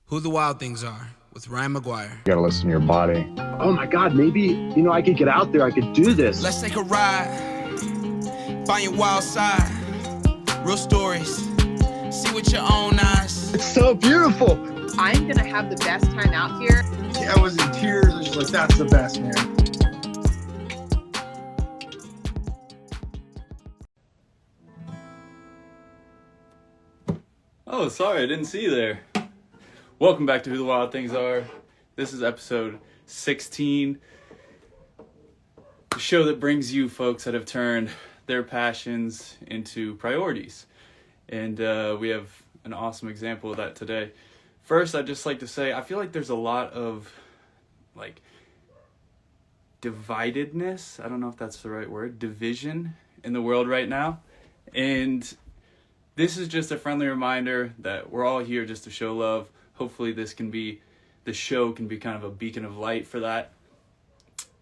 Who the Wild Things Are with Ryan McGuire. You gotta listen to your body. Oh my God, maybe, I could get out there, I could do this. Let's take a ride, find your wild side, real stories, see with your own eyes. It's so beautiful. I'm gonna have the best time out here. I was in tears. I was like, that's the best, man. Oh, sorry, I didn't see you there. Welcome back to Who the Wild Things Are. This is episode 16. The show that brings you folks that have turned their passions into priorities. And we have an awesome example of that today. First, I'd just like to say, I feel like there's a lot of, dividedness. I don't know if that's the right word. Division in the world right now. And this is just a friendly reminder that we're all here just to show love. Hopefully the show can be kind of a beacon of light for that.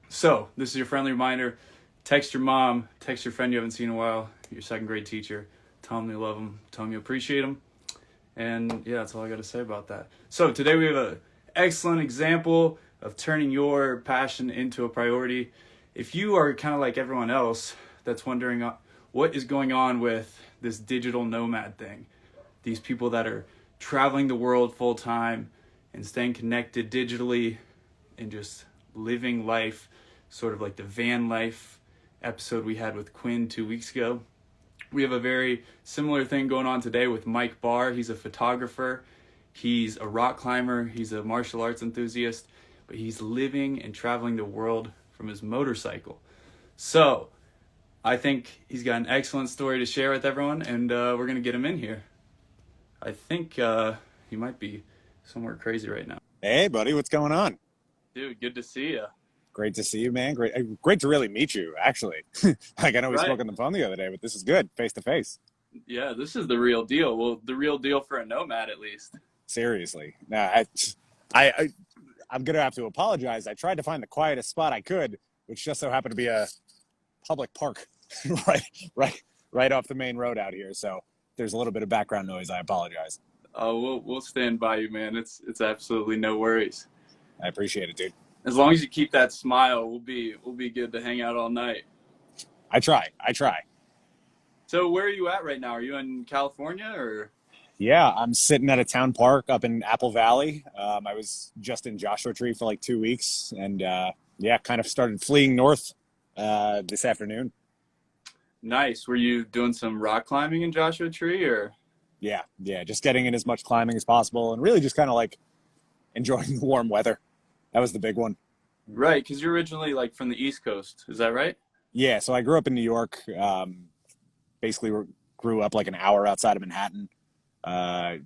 So, this is your friendly reminder. Text your mom, text your friend you haven't seen in a while, your second grade teacher. Tell them you love them, tell them you appreciate them. And yeah, that's all I got to say about that. So, today we have an excellent example of turning your passion into a priority. If you are kind of like everyone else that's wondering what is going on with this digital nomad thing, these people that are traveling the world full time and staying connected digitally and just living life, sort of like the van life episode we had with Quinn 2 weeks ago. We have a very similar thing going on today with Mike Barr. He's a photographer, he's a rock climber, he's a martial arts enthusiast, but he's living and traveling the world from his motorcycle. So I think he's got an excellent story to share with everyone, and we're going to get him in here. I think he might be somewhere crazy right now. Hey, buddy, what's going on? Dude, good to see you. Great to see you, man. Great to really meet you, actually. I know we spoke on the phone the other day, but this is good, face to face. Yeah, this is the real deal. Well, the real deal for a nomad, at least. Seriously. Nah, I'm going to have to apologize. I tried to find the quietest spot I could, which just so happened to be a public park right off the main road out here. So there's a little bit of background noise. I apologize. Oh, we'll stand by you, man. It's absolutely no worries. I appreciate it, dude. As long as you keep that smile, we'll be good to hang out all night. I try. So where are you at right now? Are you in California or? Yeah, I'm sitting at a town park up in Apple Valley. I was just in Joshua Tree for like 2 weeks, and kind of started fleeing north this afternoon. Nice. Were you doing some rock climbing in Joshua Tree or? Yeah, just getting in as much climbing as possible and really just kind of like enjoying the warm weather. That was the big one. Right, because you're originally from the East Coast. Is that right? Yeah, so I grew up in New York. Basically grew up like an hour outside of Manhattan.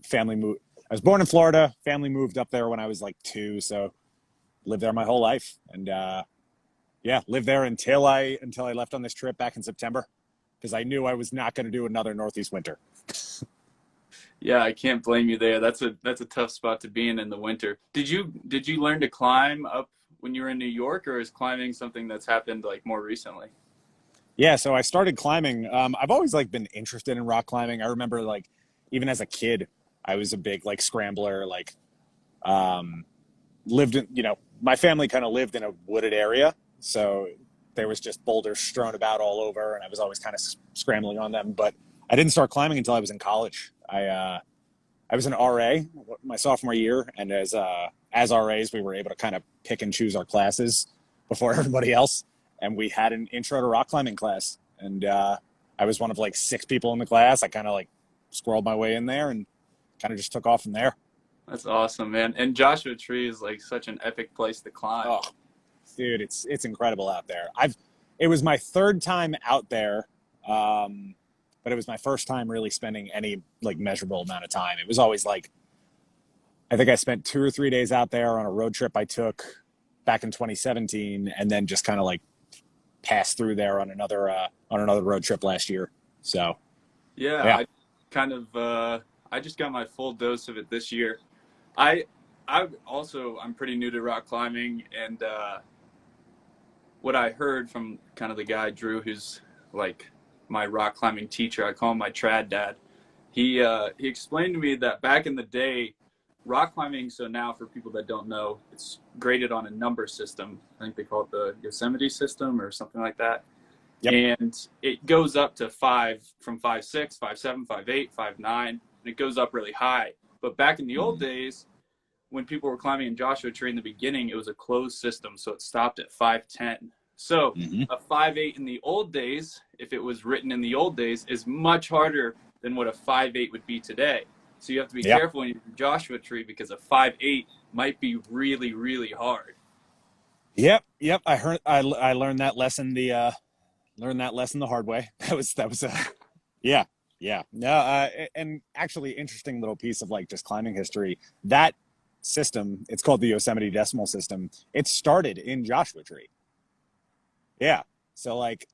Family moved. I was born in Florida. Family moved up there when I was like 2, so lived there my whole life. And lived there until I left on this trip back in September, because I knew I was not going to do another Northeast winter. Yeah, I can't blame you there. That's a tough spot to be in the winter. Did you learn to climb up when you were in New York, or is climbing something that's happened more recently? Yeah, so I started climbing. I've always been interested in rock climbing. I remember even as a kid, I was a big scrambler. Lived in my family kind of lived in a wooded area, so there was just boulders strewn about all over, and I was always kind of scrambling on them. But I didn't start climbing until I was in college. I was an RA my sophomore year, and as RAs, we were able to kind of pick and choose our classes before everybody else. And we had an intro to rock climbing class, and I was one of 6 people in the class. I kind of squirreled my way in there and kind of just took off from there. That's awesome, man. And Joshua Tree is such an epic place to climb. Oh, dude, it's incredible out there. It was my 3rd time out there. But it was my first time really spending any measurable amount of time. It was always I think I spent 2 or 3 days out there on a road trip I took back in 2017, and then just kind of passed through there on another road trip last year. So yeah. I just got my full dose of it this year. I'm pretty new to rock climbing, and what I heard from kind of the guy Drew, who's my rock climbing teacher, I call him my trad dad. He explained to me that back in the day, rock climbing, so now for people that don't know, it's graded on a number system. I think they call it the Yosemite system or something like that. Yep. And it goes up to 5, from 5.6, 5.7, 5.8, 5.9, and it goes up really high. But back in the old days, when people were climbing in Joshua Tree in the beginning, it was a closed system, so it stopped at 5.10. So a 5.8 in the old days, if it was written in the old days, is much harder than what a 5.8 would be today. So you have to be careful when you do Joshua Tree, because a 5.8 might be really, really hard. Yep. I learned that lesson the hard way. That was yeah. No, and actually interesting little piece of like just climbing history. That system, it's called the Yosemite decimal system. It started in Joshua Tree. Yeah. So like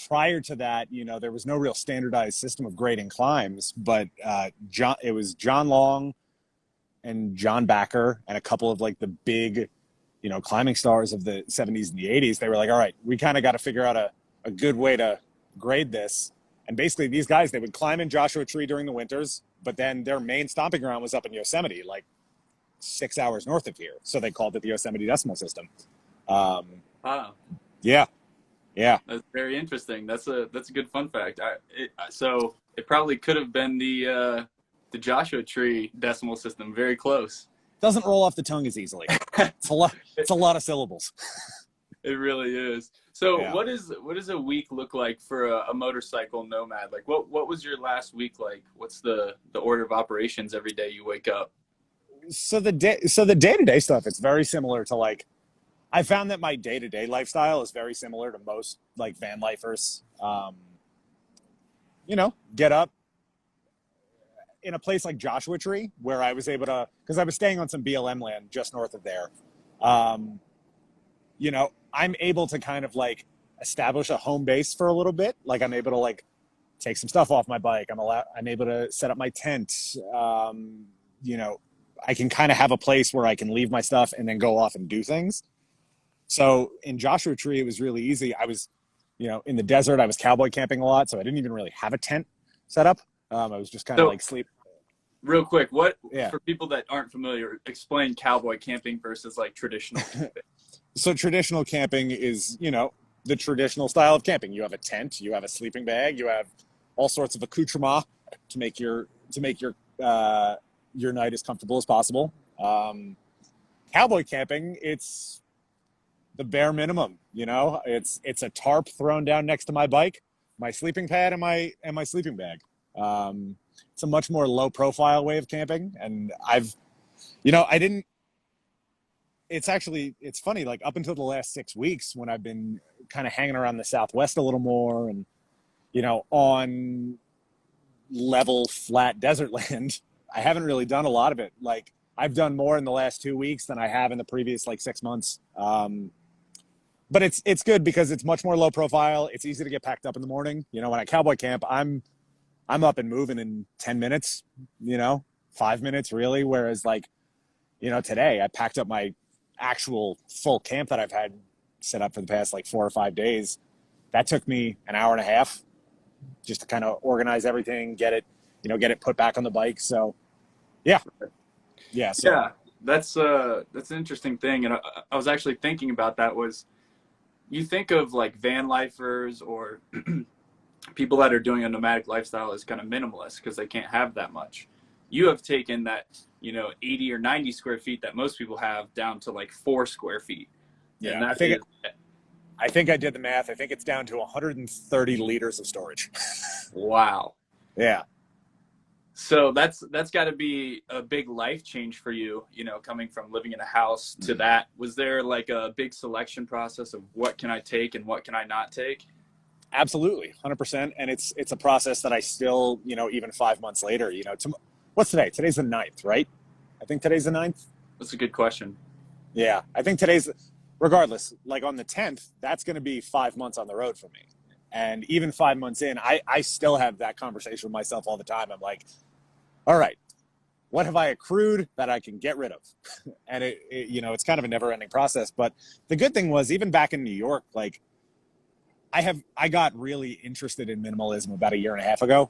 prior to that, there was no real standardized system of grading climbs, but it was John Long and John Backer and a couple of like the big, climbing stars of the 70s and the 80s. They were like, all right, we kind of got to figure out a good way to grade this. And basically these guys, they would climb in Joshua Tree during the winters, but then their main stomping ground was up in Yosemite, like 6 hours north of here. So they called it the Yosemite decimal system. Yeah. That's very interesting. That's a good fun fact. So it probably could have been the Joshua Tree decimal system. Very close. Doesn't roll off the tongue as easily. It's a lot of syllables. It really is. So Yeah. what does a week look like for a motorcycle nomad? Like what was your last week like? What's the order of operations every day you wake up? So the day-to-day stuff, it's very similar to like, I found that my day-to-day lifestyle is very similar to most like van lifers. Get up in a place like Joshua Tree where I was able to, because I was staying on some BLM land just north of there. I'm able to kind of like establish a home base for a little bit. Like I'm able to like take some stuff off my bike. I'm able to set up my tent. I can kind of have a place where I can leave my stuff and then go off and do things. So in Joshua Tree, it was really easy. I was, in the desert, I was cowboy camping a lot. So I didn't even really have a tent set up. I was just kind of like sleep. Real quick, for people that aren't familiar, explain cowboy camping versus like traditional camping. So traditional camping is, the traditional style of camping. You have a tent, you have a sleeping bag, you have all sorts of accoutrements to make your night as comfortable as possible. Cowboy camping, it's the bare minimum. It's a tarp thrown down next to my bike, my sleeping pad, and my sleeping bag. It's a much more low profile way of camping, and it's funny, like up until the last 6 weeks when I've been kind of hanging around the Southwest a little more and, on level flat desert land, I haven't really done a lot of it. Like I've done more in the last 2 weeks than I have in the previous like 6 months. But it's good because it's much more low profile. It's easy to get packed up in the morning. When I cowboy camp, I'm up and moving in 10 minutes, 5 minutes really. Whereas like, today I packed up my actual full camp that I've had set up for the past like 4 or 5 days. That took me an hour and a half just to kind of organize everything, get it put back on the bike. So yeah. So. Yeah, that's an interesting thing. And I was actually thinking about that was, you think of like van lifers or people that are doing a nomadic lifestyle as kind of minimalist because they can't have that much. You have taken that, 80 or 90 square feet that most people have down to like 4 square feet. Yeah, I think I did the math. I think it's down to 130 liters of storage. Wow. Yeah. So that's got to be a big life change for you, coming from living in a house to that. Was there like a big selection process of what can I take and what can I not take? Absolutely, 100%. And it's a process that I still, even 5 months later, what's today? Today's the 9th, right? I think today's the 9th. That's a good question. Yeah, I think regardless, like on the 10th, that's going to be 5 months on the road for me. And even 5 months in, I still have that conversation with myself all the time. I'm like, all right, what have I accrued that I can get rid of? And it's kind of a never ending process. But the good thing was, even back in New York, like I got really interested in minimalism about a year and a half ago,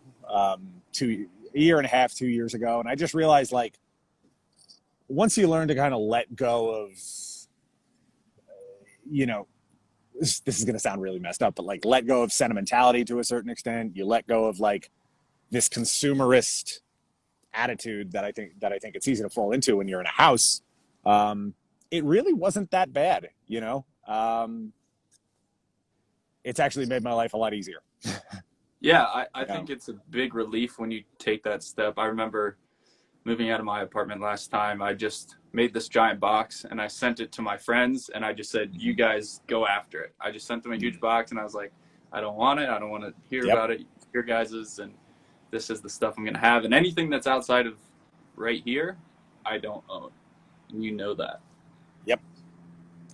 2 years ago. And I just realized like, once you learn to kind of let go of, you know, this is going to sound really messed up, but like let go of sentimentality to a certain extent. You let go of like this consumerist attitude that I think it's easy to fall into when you're in a house. It really wasn't that bad, you know. It's actually made my life a lot easier. Yeah, I think it's a big relief when you take that step. I remember moving out of my apartment last time. I just made this giant box and I sent it to my friends and I just said, you guys go after it. I just sent them a huge box and I was like, I don't want it. I don't want to hear about it. Your guys's, and this is the stuff I'm going to have. And anything that's outside of right here, I don't own. And you know that. Yep.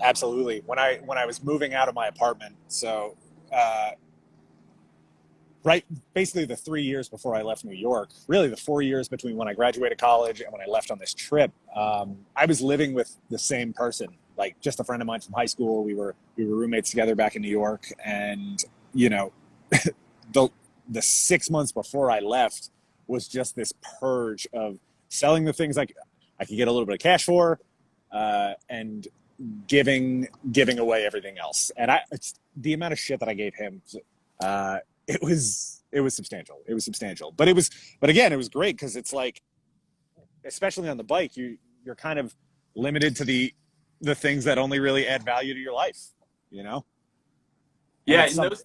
Absolutely. When I was moving out of my apartment, so right, basically the 3 years before I left New York, really the 4 years between when I graduated college and when I left on this trip, I was living with the same person, like just a friend of mine from high school. We were roommates together back in New York, and you know, the 6 months before I left was just this purge of selling the things I could get a little bit of cash for, and giving away everything else. And it's the amount of shit that I gave him. It was substantial. It was substantial. But again, it was great because it's like, especially on the bike, you're kind of limited to the things that only really add value to your life, you know? Yeah, and those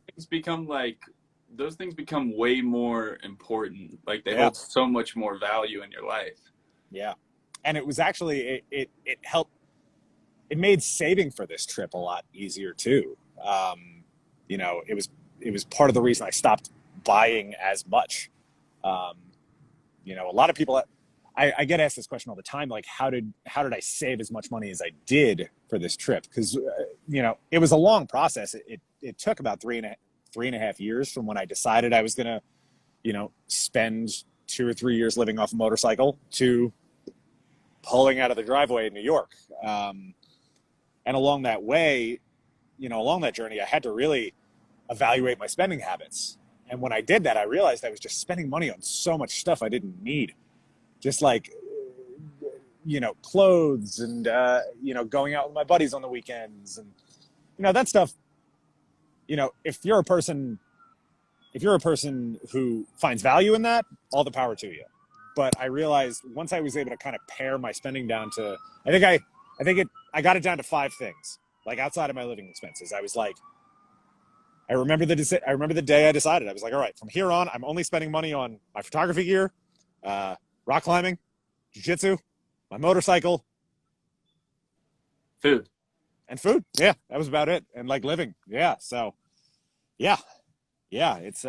things become way more important. Like they hold so much more value in your life. Yeah. And it was actually it helped. It made saving for this trip a lot easier too. You know, it was part of the reason I stopped buying as much. You know, a lot of people, I get asked this question all the time, like how did I save as much money as I did for this trip? Because you know, it was a long process. It took about three and a half years from when I decided I was gonna, you know, spend 2 or 3 years living off a motorcycle to pulling out of the driveway in New York. And along that way, you know, along that journey, I had to really evaluate my spending habits. And when I did that, I realized I was just spending money on so much stuff I didn't need. Just like, you know, clothes and, you know, going out with my buddies on the weekends and, you know, that stuff. You know, if you're a person who finds value in that, all the power to you. But I realized once I was able to kind of pare my spending down to, I got it down to 5 things, like outside of my living expenses. I was like, I remember the day I decided. I was like, all right, from here on, I'm only spending money on my photography gear, rock climbing, jiu-jitsu, my motorcycle, food. Yeah, that was about it. And like living. Yeah. So yeah, it's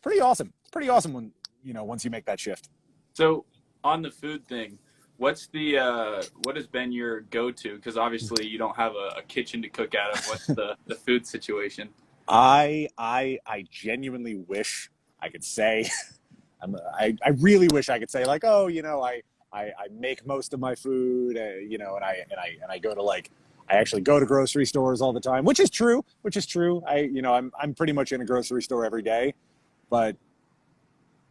pretty awesome. It's pretty awesome when, you know, once you make that shift. So on the food thing, what has been your go-to? Because obviously you don't have a kitchen to cook out of. What's the food situation? I genuinely wish I could say, I really wish I could say like, oh, you know, I make most of my food, you know, and I go to like, I actually go to grocery stores all the time, which is true. You know, I'm pretty much in a grocery store every day, but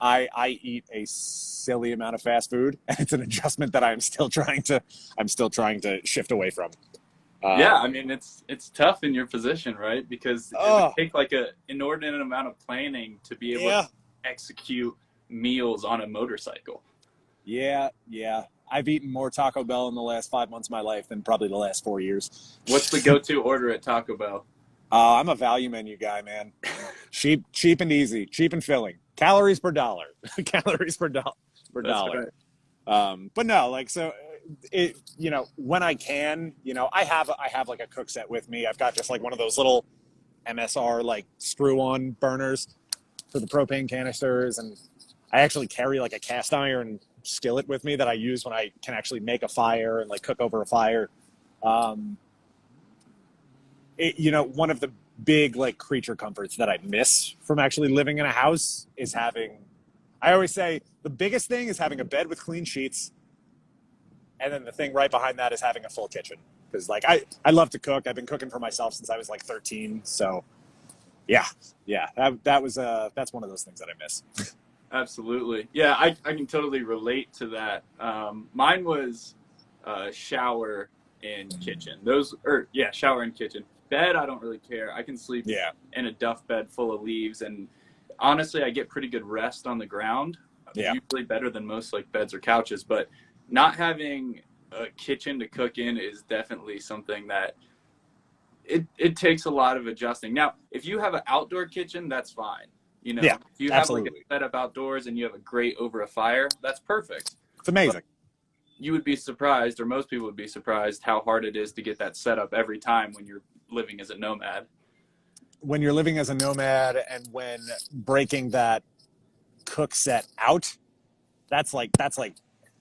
I eat a silly amount of fast food, and it's an adjustment that I'm still trying to shift away from. Yeah, I mean, it's tough in your position, right? Because it would take like an inordinate amount of planning to be able to execute meals on a motorcycle. Yeah. I've eaten more Taco Bell in the last 5 months of my life than probably the last 4 years. What's the go-to order at Taco Bell? I'm a value menu guy, man. cheap and easy, cheap and filling. Calories per dollar. Calories per dollar. Right. But no, like, so it, you know, when I can, you know, I have like a cook set with me. I've got just like one of those little MSR like screw-on burners for the propane canisters, and I actually carry like a cast iron skillet with me that I use when I can actually make a fire and like cook over a fire. You know, one of the big like creature comforts that I miss from actually living in a house is having, I always say the biggest thing is having a bed with clean sheets, and then the thing right behind that is having a full kitchen, because like I love to cook. I've been cooking for myself since I was like 13, so yeah, that's one of those things that I miss. Absolutely. Yeah, I can totally relate to that. Mine was shower and kitchen. Shower and kitchen. Bed, I don't really care. I can sleep in a duff bed full of leaves, and honestly, I get pretty good rest on the ground. Usually better than most like beds or couches, but not having a kitchen to cook in is definitely something that it takes a lot of adjusting. Now, if you have an outdoor kitchen, that's fine. You know, if you have like a setup outdoors and you have a grate over a fire, that's perfect. It's amazing. But you would be surprised, or most people would be surprised, how hard it is to get that set up every time when you're living as a nomad. When you're living as a nomad and when breaking that cook set out, that's like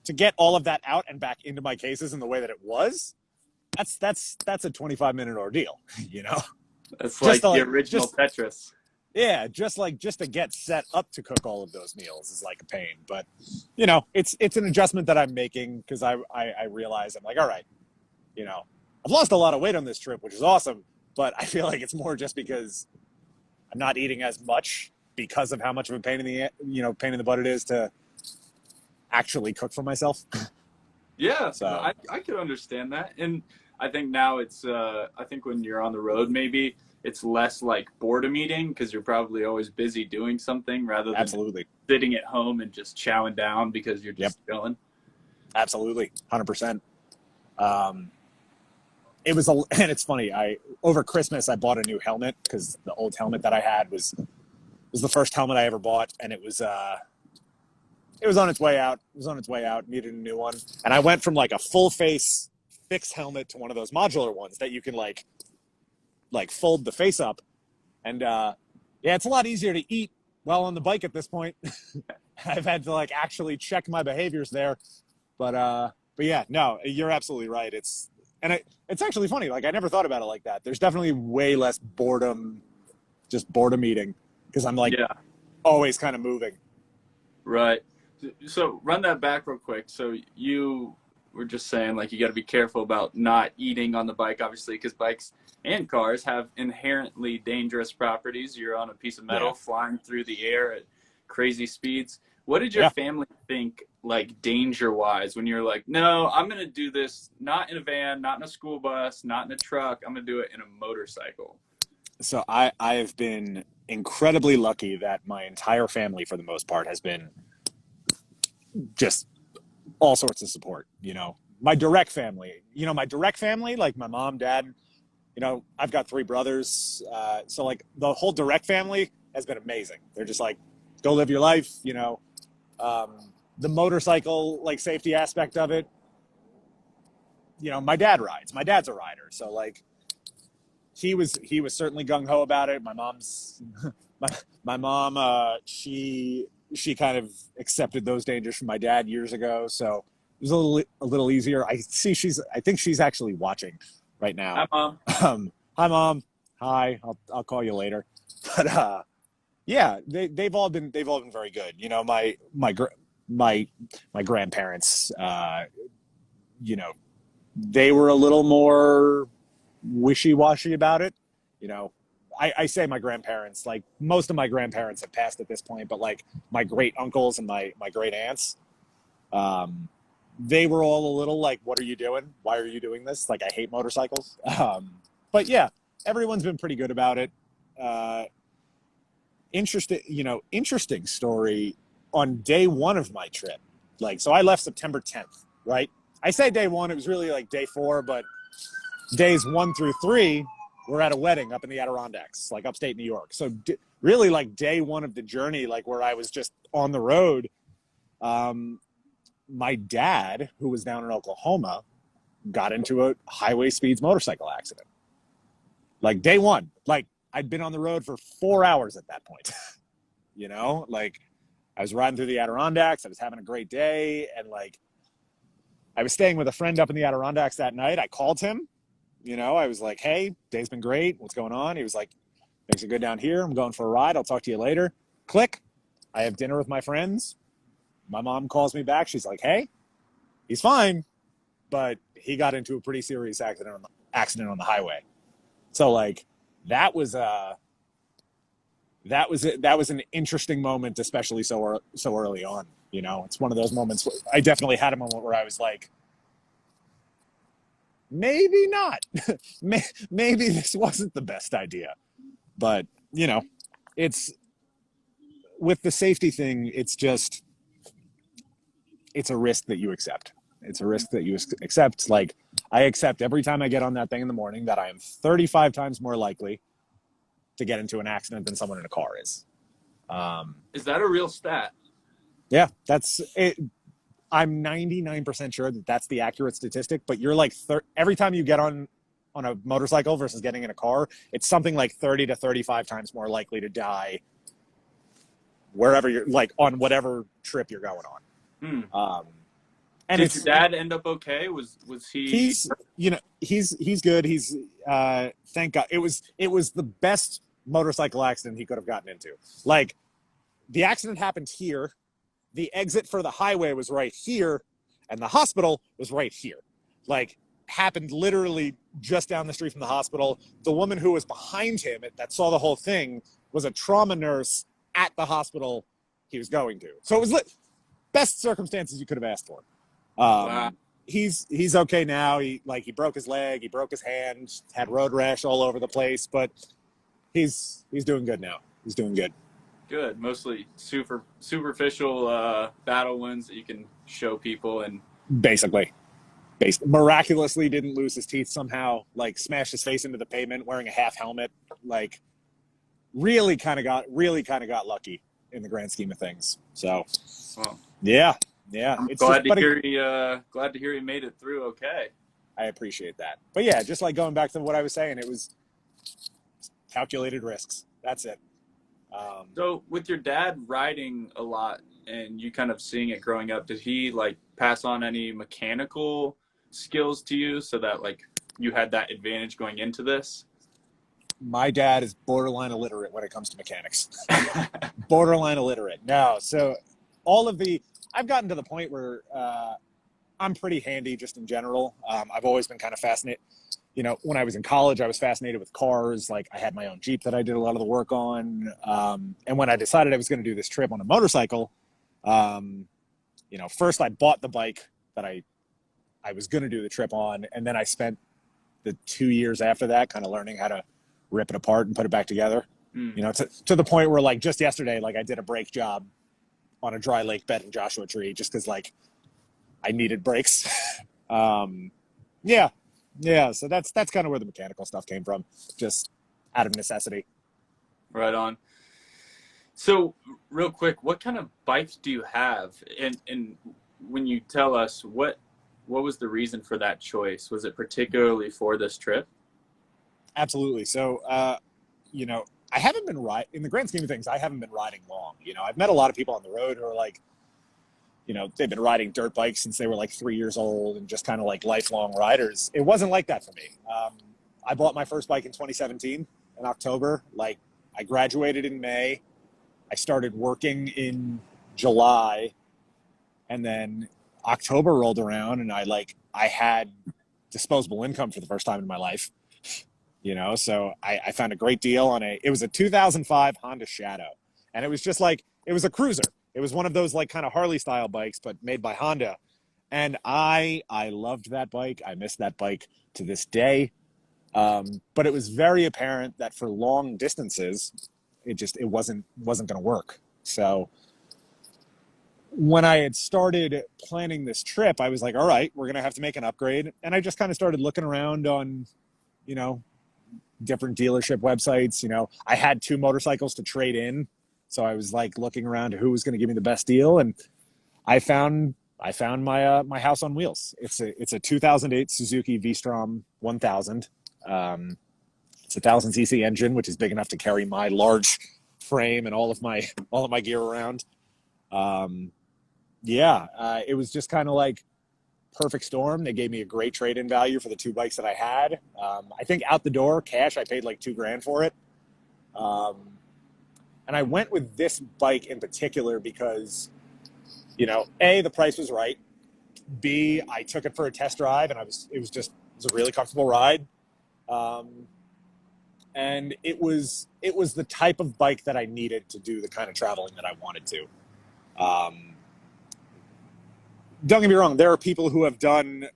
to get all of that out and back into my cases in the way that it was, that's a 25-minute ordeal, you know? That's like the original Tetris. Yeah, just to get set up to cook all of those meals is like a pain. But, you know, it's an adjustment that I'm making because I realize I'm like, all right, you know, I've lost a lot of weight on this trip, which is awesome. But I feel like it's more just because I'm not eating as much because of how much of a pain in the butt it is to actually cook for myself. Yeah, so I could understand that. And I think now it's, I think when you're on the road, maybe it's less like boredom eating because you're probably always busy doing something rather than sitting at home and just chowing down because you're just chilling. Absolutely. 100%. And it's funny. Over Christmas, I bought a new helmet because the old helmet that I had was the first helmet I ever bought. And it was on its way out. Needed a new one. And I went from like a full face fixed helmet to one of those modular ones that you can like fold the face up. And it's a lot easier to eat while on the bike at this point. I've had to like actually check my behaviors there. But yeah, no, you're absolutely right. It's actually funny. Like I never thought about it like that. There's definitely way less boredom eating because I'm like always kind of moving. Right. So run that back real quick. So you were just saying like you got to be careful about not eating on the bike, obviously, because bikes and cars have inherently dangerous properties. You're on a piece of metal flying through the air at crazy speeds. What did your family think, like danger-wise, when you're like, no, I'm going to do this not in a van, not in a school bus, not in a truck. I'm going to do it in a motorcycle. So I have been incredibly lucky that my entire family, for the most part, has been just all sorts of support. You know, my direct family, like my mom, dad, you know, I've got 3 brothers. So like the whole direct family has been amazing. They're just like, go live your life, you know. The motorcycle, like safety aspect of it, you know, my dad rides. My dad's a rider. So like he was certainly gung-ho about it. My mom's, my mom, she kind of accepted those dangers from my dad years ago. So it was a little easier. I think she's actually watching right now. Hi, Mom. Hi, Mom. Hi. I'll call you later. But yeah, they've all been very good. You know, my grandparents, you know, they were a little more wishy-washy about it. You know, I say my grandparents, like most of my grandparents have passed at this point, but like my great uncles and my great aunts, they were all a little like, what are you doing? Why are you doing this? Like, I hate motorcycles. But yeah, everyone's been pretty good about it. Interesting story on day 1 of my trip. Like, so I left September 10th, right? I say day 1, it was really like day 4, but days 1 through 3 were at a wedding up in the Adirondacks, like upstate New York. So really like day 1 of the journey, like where I was just on the road, my dad, who was down in Oklahoma, got into a highway speeds motorcycle accident. Like day 1, like I'd been on the road for 4 hours at that point. You know, like I was riding through the Adirondacks. I was having a great day. And like, I was staying with a friend up in the Adirondacks that night. I called him, you know, I was like, hey, day's been great. What's going on? He was like, things are good down here. I'm going for a ride. I'll talk to you later. Click. I have dinner with my friends. My mom calls me back. She's like, hey, he's fine, but he got into a pretty serious accident on the highway. So like, that was an interesting moment, especially so early on. You know, it's one of those moments. I definitely had a moment where I was like, maybe not. Maybe this wasn't the best idea. But, you know, it's with the safety thing, it's a risk that you accept. It's a risk that you accept. Like, I accept every time I get on that thing in the morning that I am 35 times more likely to get into an accident than someone in a car is. Is that a real stat? Yeah, that's it. I'm 99% sure that that's the accurate statistic, but you're like, every time you get on a motorcycle versus getting in a car, it's something like 30 to 35 times more likely to die wherever you're, like, on whatever trip you're going on. And did your dad end up okay? Was he? He's good. He's thank God. It was the best motorcycle accident he could have gotten into. Like, the accident happened here, the exit for the highway was right here, and the hospital was right here. Like, happened literally just down the street from the hospital. The woman who was behind him that saw the whole thing was a trauma nurse at the hospital he was going to. So it was best circumstances you could have asked for. Wow. He's okay now. He broke his leg, he broke his hand, had road rash all over the place, but he's doing good now. He's doing good. Good. Mostly superficial battle wounds that you can show people, and basically miraculously didn't lose his teeth somehow, like smashed his face into the pavement wearing a half helmet, like really kind of got lucky in the grand scheme of things. So well, yeah. I'm It's glad to hear he made it through okay. I appreciate that. But yeah, just like going back to what I was saying, it was calculated risks. That's it. So with your dad riding a lot and you kind of seeing it growing up, did he like pass on any mechanical skills to you so that like you had that advantage going into this? My dad is borderline illiterate when it comes to mechanics. Borderline illiterate. No. So I've gotten to the point where I'm pretty handy just in general. I've always been kind of fascinated. You know, when I was in college, I was fascinated with cars. Like, I had my own Jeep that I did a lot of the work on. And when I decided I was going to do this trip on a motorcycle, first I bought the bike that I was going to do the trip on. And then I spent the 2 years after that kind of learning how to rip it apart and put it back together. You know, to the point where, like, just yesterday, like, I did a brake job on a dry lake bed in Joshua Tree just because, like, I needed brakes. Yeah, so that's kind of where the mechanical stuff came from, just out of necessity. Right on. So, real quick, what kind of bikes do you have? And when you tell us, what was the reason for that choice? Was it particularly for this trip? Absolutely. So, I haven't been in the grand scheme of things, I haven't been riding long. You know, I've met a lot of people on the road who are like, you know, they've been riding dirt bikes since they were like 3 years old and just kind of like lifelong riders. It wasn't like that for me. I bought my first bike in 2017 in October. Like, I graduated in May. I started working in July, and then October rolled around and I had disposable income for the first time in my life, you know? So I found a great deal on it was a 2005 Honda Shadow, and it was just like, it was a cruiser. It was one of those like kind of Harley style bikes, but made by Honda. And I loved that bike. I miss that bike to this day. But it was very apparent that for long distances, it wasn't going to work. So when I had started planning this trip, I was like, all right, we're going to have to make an upgrade. And I just kind of started looking around on, you know, different dealership websites. You know, I had 2 motorcycles to trade in. So I was like looking around to who was going to give me the best deal, and I found my house on wheels. It's a 2008 Suzuki V-Strom 1000. It's a 1000cc engine, which is big enough to carry my large frame and all of my gear around. It was just kind of like perfect storm. They gave me a great trade-in value for the 2 bikes that I had. I think out the door cash, I paid like $2,000 for it. And I went with this bike in particular because, you know, A, the price was right. B, I took it for a test drive and it was a really comfortable ride. And it was the type of bike that I needed to do the kind of traveling that I wanted to. Don't get me wrong. There are people who have done,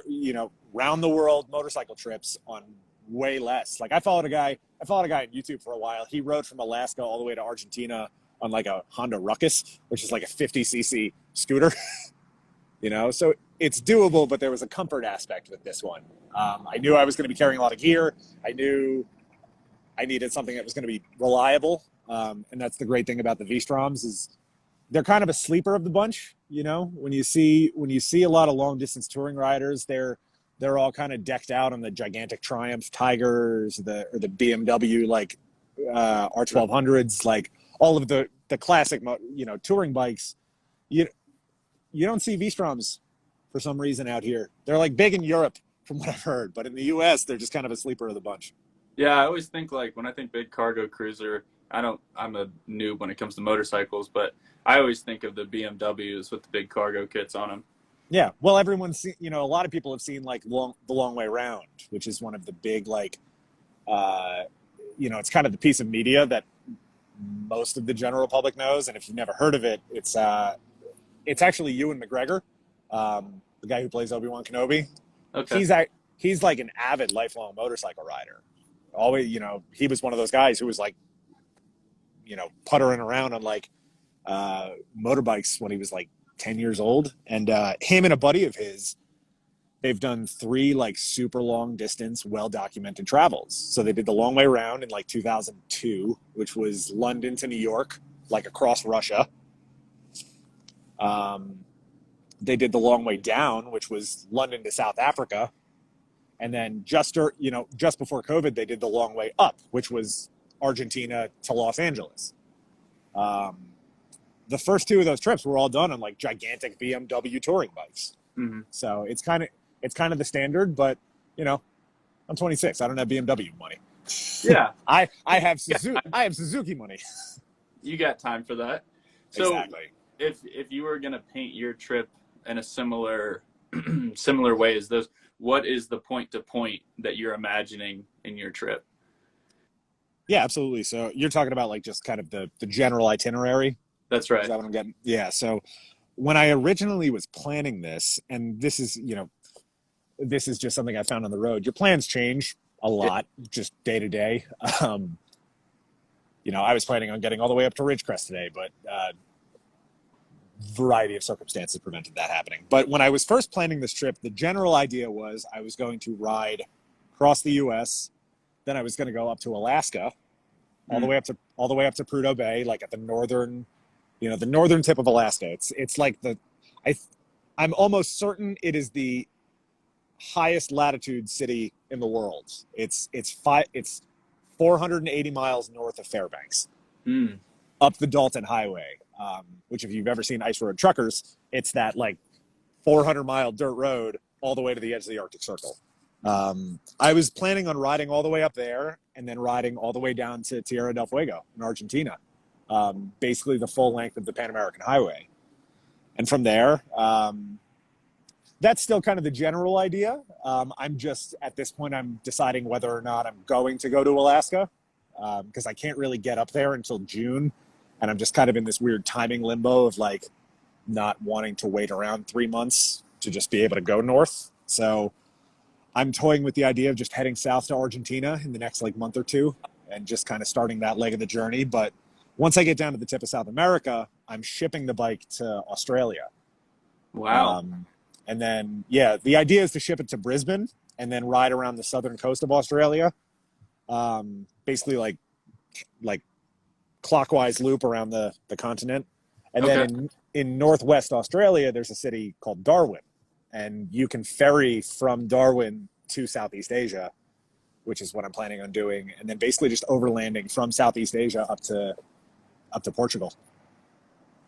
you know, round the world motorcycle trips on way less. Like I followed a guy on YouTube for a while. He rode from Alaska all the way to Argentina on like a Honda Ruckus, which is like a 50cc scooter. You know, so it's doable, but there was a comfort aspect with this one. I knew I was going to be carrying a lot of gear. I knew I needed something that was going to be reliable. And that's the great thing about the V-Stroms is they're kind of a sleeper of the bunch. You know, when you see a lot of long distance touring riders, they're all kind of decked out on the gigantic Triumph Tigers, or the BMW like R1200s, like all of the classic, you know, touring bikes. You don't see V-Stroms for some reason out here. They're like big in Europe from what I've heard, but in the US, they're just kind of a sleeper of the bunch. Yeah, I always think like when I think big cargo cruiser, I'm a noob when it comes to motorcycles, but I always think of the BMWs with the big cargo kits on them. Yeah, well, everyone's seen, you know, a lot of people have seen like the long way round, which is one of the big like, you know, it's kind of the piece of media that most of the general public knows, and if you've never heard of it, it's actually Ewan McGregor, the guy who plays Obi-Wan Kenobi. Okay. He's like an avid lifelong motorcycle rider. Always, you know, he was one of those guys who was like, you know, puttering around on like motorbikes when he was like 10 years old. And him and a buddy of his, they've done 3 like super long distance, well-documented travels. So they did the long way around in like 2002, which was London to New York, like across Russia. They did the long way down, which was London to South Africa. And then just before COVID, they did the long way up, which was Argentina to Los Angeles. The first 2 of those trips were all done on like gigantic BMW touring bikes. Mm-hmm. So it's kind of the standard, but you know, I'm 26. I don't have BMW money. Yeah. I have Suzuki money. You got time for that. So Exactly. if you were going to paint your trip in a similar way as those, what is the point to point that you're imagining in your trip? Yeah, absolutely. So you're talking about like just kind of the general itinerary. That's right. Is that what I'm getting? Yeah. So when I originally was planning this, and this is, you know, this is just something I found on the road. Your plans change a lot, just day to day. You know, I was planning on getting all the way up to Ridgecrest today, but variety of circumstances prevented that happening. But when I was first planning this trip, the general idea was I was going to ride across the U.S., then I was going to go up to Alaska, all the way up to Prudhoe Bay, like at the northern, you know, the northern tip of Alaska. It's like I'm almost certain it is the highest latitude city in the world. It's 480 miles north of Fairbanks, up the Dalton Highway, which if you've ever seen Ice Road Truckers, it's that like 400-mile dirt road all the way to the edge of the Arctic Circle. I was planning on riding all the way up there and then riding all the way down to Tierra del Fuego in Argentina, basically the full length of the Pan American Highway. And from there, that's still kind of the general idea. I'm just, at this point, I'm deciding whether or not I'm going to go to Alaska, because I can't really get up there until June. And I'm just kind of in this weird timing limbo of like not wanting to wait around 3 months to just be able to go north. So I'm toying with the idea of just heading south to Argentina in the next like month or 2 and just kind of starting that leg of the journey. But once I get down to the tip of South America, I'm shipping the bike to Australia. Wow. And then, yeah, the idea is to ship it to Brisbane and then ride around the southern coast of Australia. Basically like clockwise loop around the continent. And then in northwest Australia, there's a city called Darwin. And you can ferry from Darwin to Southeast Asia, which is what I'm planning on doing. And then basically just overlanding from Southeast Asia up to Portugal.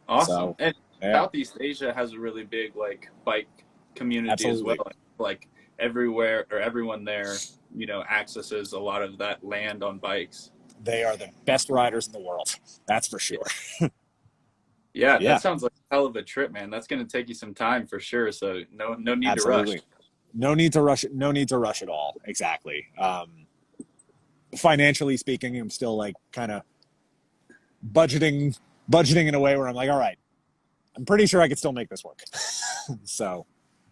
Awesome. So, and yeah. Southeast Asia has a really big like bike community Absolutely. as well. Like everywhere or everyone there, you know, accesses a lot of that land on bikes. They are the best riders in the world. That's for sure. Yeah, that sounds like a hell of a trip, man. That's going to take you some time for sure. So no need Absolutely. to rush. No need to rush it. No need to rush at all. Exactly. Financially speaking, I'm still like kind of budgeting in a way where I'm like, all right, I'm pretty sure I could still make this work. So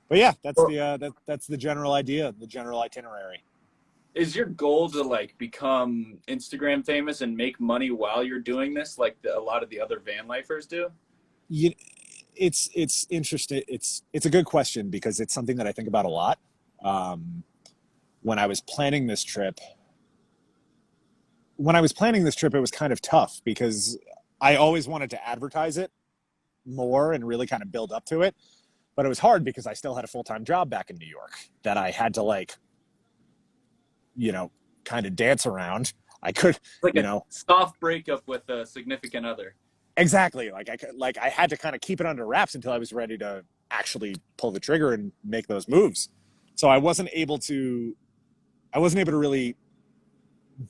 But yeah, that's Well, that's the general idea, the general itinerary. is your goal to like become Instagram famous and make money while you're doing this, like a lot of the other van lifers do? You, it's interesting. It's a good question because it's something that I think about a lot. Um, when I was planning this trip, it was kind of tough because I always wanted to advertise it more and really kind of build up to it. But it was hard because I still had a full-time job back in New York that I had to like, kind of dance around. I could, Like you a know, soft breakup with a significant other. exactly. I had to kind of keep it under wraps until I was ready to actually pull the trigger and make those moves. So I wasn't able to really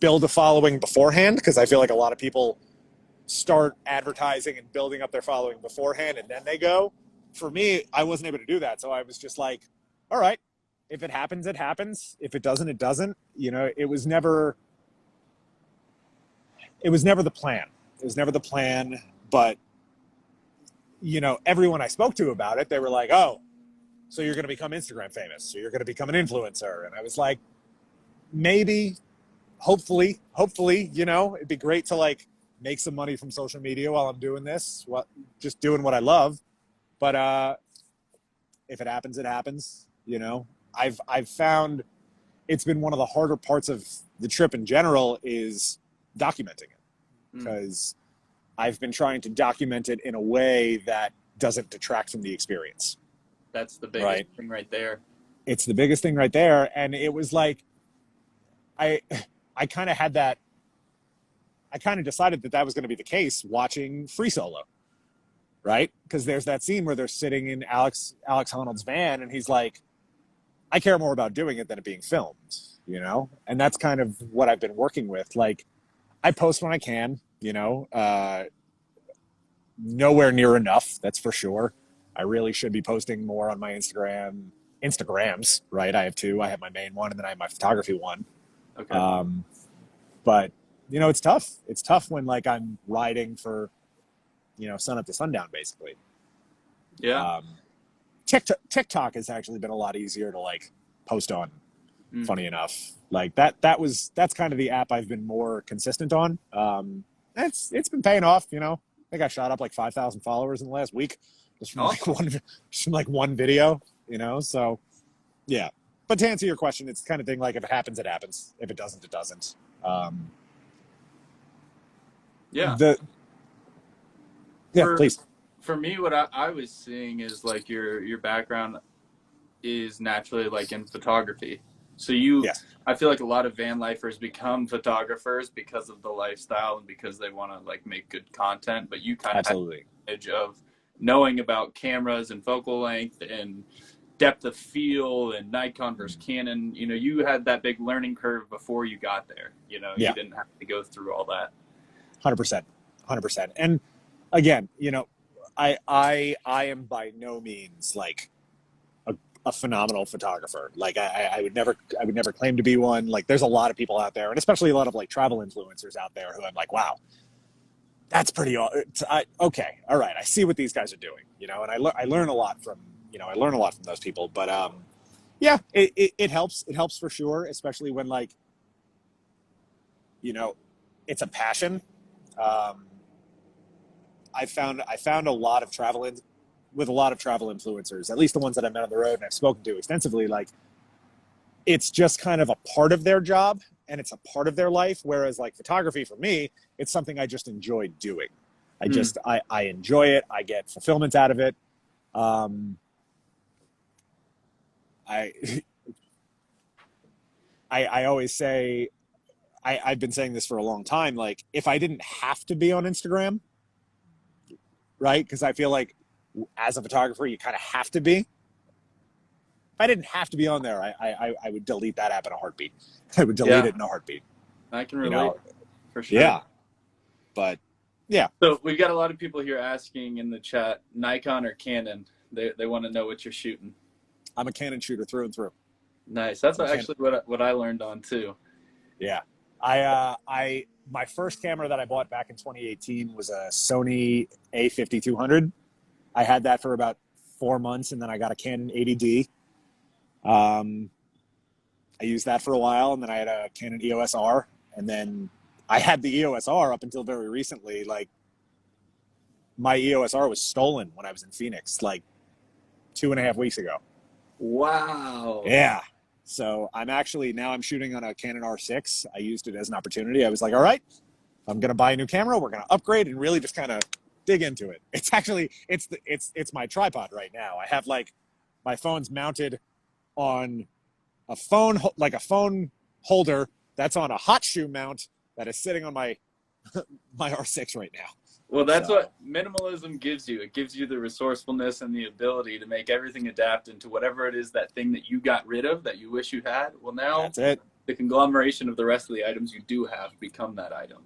build a following beforehand because I feel like a lot of people start advertising and building up their following beforehand and then they go. For me, I wasn't able to do that. So I was just like, all right, if it happens, it happens. If it doesn't, it doesn't. It was never the plan. It was never the plan. But, everyone I spoke to about it, they were like, oh, so you're going to become Instagram famous. So you're going to become an influencer. And I was like, maybe, hopefully, it'd be great to like make some money from social media while I'm doing this, just doing what I love. But if it happens, it happens. I've found it's been one of the harder parts of the trip in general is documenting it because I've been trying to document it in a way that doesn't detract from the experience. That's the biggest thing right there. It's the biggest thing right there. And it was like, I kind of had that, I kind of decided that was going to be the case watching Free Solo, right? Because there's that scene where they're sitting in Alex Honnold's van and he's like, I care more about doing it than it being filmed, And that's kind of what I've been working with. Like, I post when I can, nowhere near enough, that's for sure. I really should be posting more on my Instagrams, right? I have two. I have my main one and then I have my photography one. Okay. But, it's tough. It's tough when like I'm riding for, sun up to sundown, basically. Yeah. TikTok has actually been a lot easier to like post on. Funny enough, like that's kind of the app I've been more consistent on. It's been paying off. I think I shot up like 5,000 followers in the last week just from like one video. So yeah. But to answer your question, it's the kind of thing like if it happens, it happens. If it doesn't, it doesn't. Yeah. Please. For me, what I was seeing is like your background is naturally like in photography. So I feel like a lot of van lifers become photographers because of the lifestyle and because they want to like make good content. But you kind of have the edge of knowing about cameras and focal length and depth of field and Nikon versus Canon. You had that big learning curve before you got there. You didn't have to go through all that. 100%. And again, I am by no means like a phenomenal photographer. Like I would never claim to be one. Like there's a lot of people out there, and especially a lot of like travel influencers out there who I'm like, wow, that's pretty. Okay, all right, I see what these guys are doing. And I learn a lot from those people. But yeah, it helps. It helps for sure, especially when like it's a passion. I found a lot of with a lot of travel influencers, at least the ones that I've met on the road and I've spoken to extensively, like it's just kind of a part of their job and it's a part of their life. Whereas like photography for me, it's something I just enjoy doing. I enjoy it. I get fulfillment out of it. I always say, I've been saying this for a long time, like if I didn't have to be on Instagram, right? Because I feel like as a photographer, you kind of have to be. If I didn't have to be on there, I would delete that app in a heartbeat. I would delete it in a heartbeat. I can relate for sure. Yeah. But yeah. So we've got a lot of people here asking in the chat, Nikon or Canon? They want to know what you're shooting. I'm a Canon shooter through and through. Nice. That's actually what I learned on too. Yeah. My first camera that I bought back in 2018 was a Sony A5200. I had that for about 4 months, and then I got a Canon 80D. I used that for a while, and then I had a Canon EOS R, and then I had the EOS R up until very recently. Like, my EOS R was stolen when I was in Phoenix, like 2.5 weeks ago. Wow. Yeah. So I'm shooting on a Canon R6. I used it as an opportunity. I was like, all right, I'm going to buy a new camera. We're going to upgrade and really just kind of dig into it. It's actually, it's my tripod right now. I have like my phone's mounted on a phone holder that's on a hot shoe mount that is sitting on my R6 right now. Well, that's what minimalism gives you. It gives you the resourcefulness and the ability to make everything adapt into whatever it is, that thing that you got rid of that you wish you had. Well, now that's it. The conglomeration of the rest of the items you do have become that item.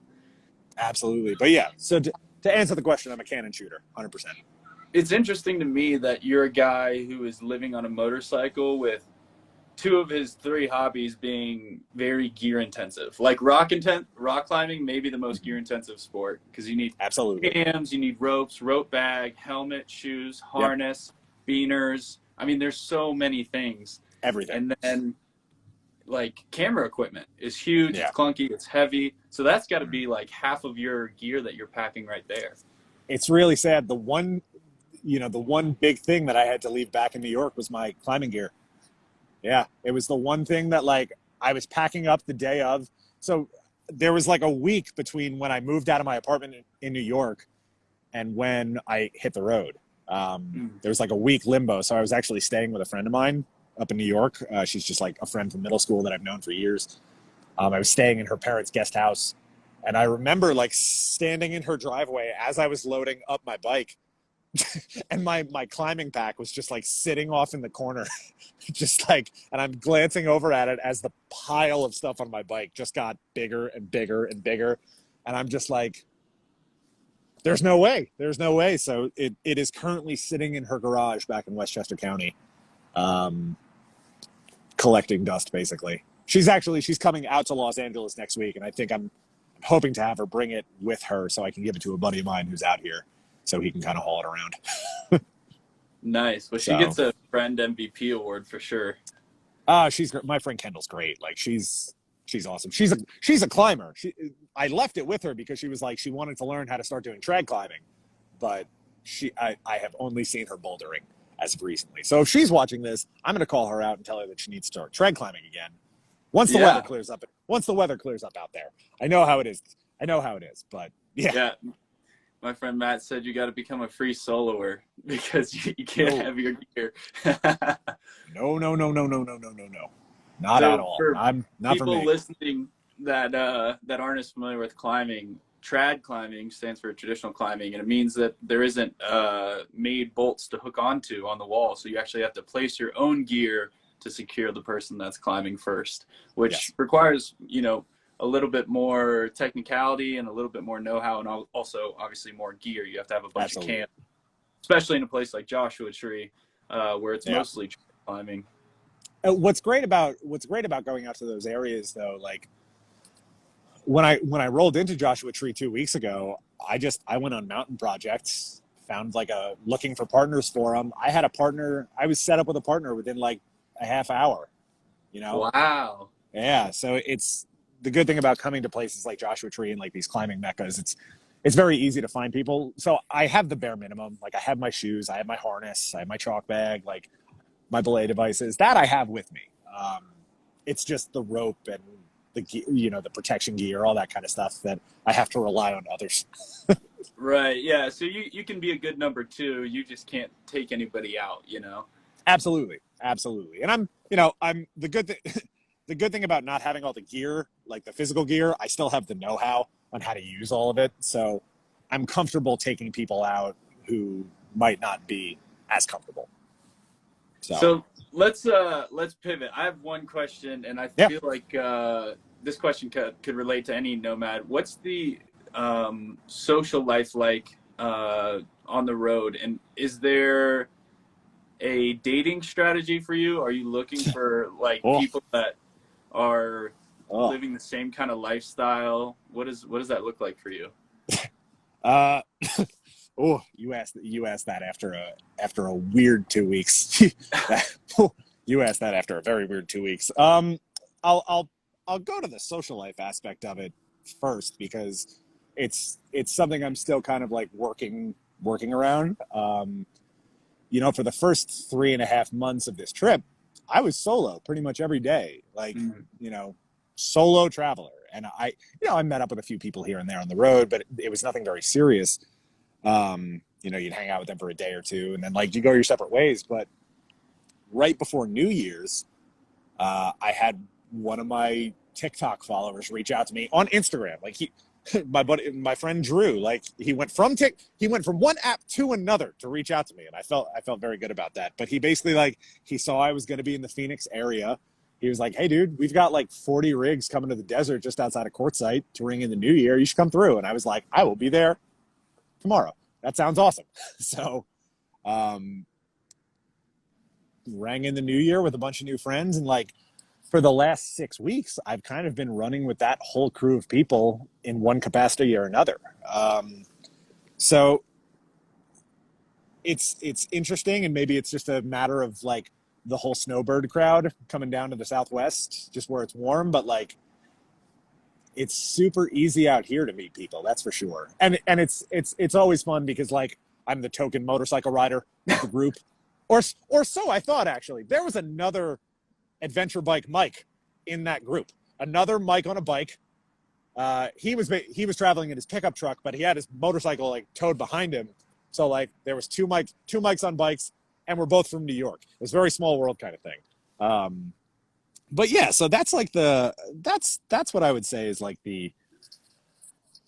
Absolutely. But yeah, so to answer the question, I'm a Canon shooter, 100%. It's interesting to me that you're a guy who is living on a motorcycle with 2 of his 3 hobbies being very gear intensive. Like rock climbing may be the most gear intensive sport because you need cams, you need ropes, rope bag, helmet, shoes, harness, beaners. I mean, there's so many things. Everything. And then like camera equipment is huge, Yeah. It's clunky, it's heavy. So that's got to be like half of your gear that you're packing right there. It's really sad. The one big thing that I had to leave back in New York was my climbing gear. Yeah, it was the one thing that like I was packing up the day of. So there was like a week between when I moved out of my apartment in New York and when I hit the road. There was like a week limbo. So I was actually staying with a friend of mine up in New York. She's just like a friend from middle school that I've known for years. I was staying in her parents' guest house. And I remember like standing in her driveway as I was loading up my bike. And my climbing pack was just like sitting off in the corner, just like, and I'm glancing over at it as the pile of stuff on my bike just got bigger and bigger and bigger. And I'm just like, there's no way. So it is currently sitting in her garage back in Westchester County, collecting dust basically. She's coming out to Los Angeles next week. And I think I'm hoping to have her bring it with her so I can give it to a buddy of mine who's out here, so he can kind of haul it around. Nice. Well, she gets a friend MVP award for sure. My friend Kendall's great. Like she's awesome. She's a climber. I left it with her because she was like, she wanted to learn how to start doing trad climbing, but I have only seen her bouldering as of recently. So if she's watching this, I'm going to call her out and tell her that she needs to start trad climbing again. Once the weather clears up out there. I know how it is, but yeah. Yeah. My friend Matt said you got to become a free soloer because you can't have your gear. No. Not at all. I'm not for me. People listening that aren't as familiar with climbing, trad climbing stands for traditional climbing, and it means that there isn't made bolts to hook onto on the wall. So you actually have to place your own gear to secure the person that's climbing first, which requires, a little bit more technicality and a little bit more know-how, and also obviously more gear. You have to have a bunch of camp, especially in a place like Joshua Tree, where it's mostly climbing. What's great about going out to those areas though, like when I rolled into Joshua Tree 2 weeks ago, I went on mountain projects, found like looking for partners for them. I had a partner. I was set up with a partner within like a half hour, Wow. Yeah. So it's the good thing about coming to places like Joshua Tree and like these climbing meccas. It's very easy to find people. So I have the bare minimum. Like I have my shoes, I have my harness, I have my chalk bag, like my belay devices that I have with me. It's just the rope and the the protection gear, all that kind of stuff that I have to rely on others. Right. Yeah. So you can be a good number 2. You just can't take anybody out, Absolutely. And I'm the good thing. The good thing about not having all the gear, like the physical gear, I still have the know-how on how to use all of it. So I'm comfortable taking people out who might not be as comfortable. So let's pivot. I have one question, and I feel like this question could relate to any nomad. What's the social life like on the road, and is there a dating strategy for you? Are you looking for like people that are living the same kind of lifestyle? What does that look like for you? You asked that after a weird 2 weeks. You asked that after a very weird 2 weeks. I'll go to the social life aspect of it first because it's something I'm still kind of like working around. For the first 3.5 months of this trip, I was solo pretty much every day, like, solo traveler. And I met up with a few people here and there on the road, but it was nothing very serious. You'd hang out with them for a day or two and then like you go your separate ways. But right before New Year's, I had one of my TikTok followers reach out to me on Instagram. Like my friend Drew, like he went from one app to another to reach out to me, and I felt very good about that. But he basically like he saw I was going to be in the Phoenix area. He was like, "Hey, dude, we've got like 40 rigs coming to the desert just outside of Quartzsite to ring in the new year. You should come through." And I was like, "I will be there tomorrow. That sounds awesome." So, rang in the new year with a bunch of new friends, and like for the last 6 weeks, I've kind of been running with that whole crew of people in one capacity or another. So it's interesting, and maybe it's just a matter of like the whole snowbird crowd coming down to the Southwest, just where it's warm, but like it's super easy out here to meet people, that's for sure. And it's always fun because like I'm the token motorcycle rider of the group, or so I thought. Actually, there was another adventure bike Mike in that group, another Mike on a bike. He was traveling in his pickup truck, but he had his motorcycle like towed behind him. So like there was two Mikes on bikes, and we're both from New York. It was a very small world kind of thing. But yeah, so that's like that's what I would say is like the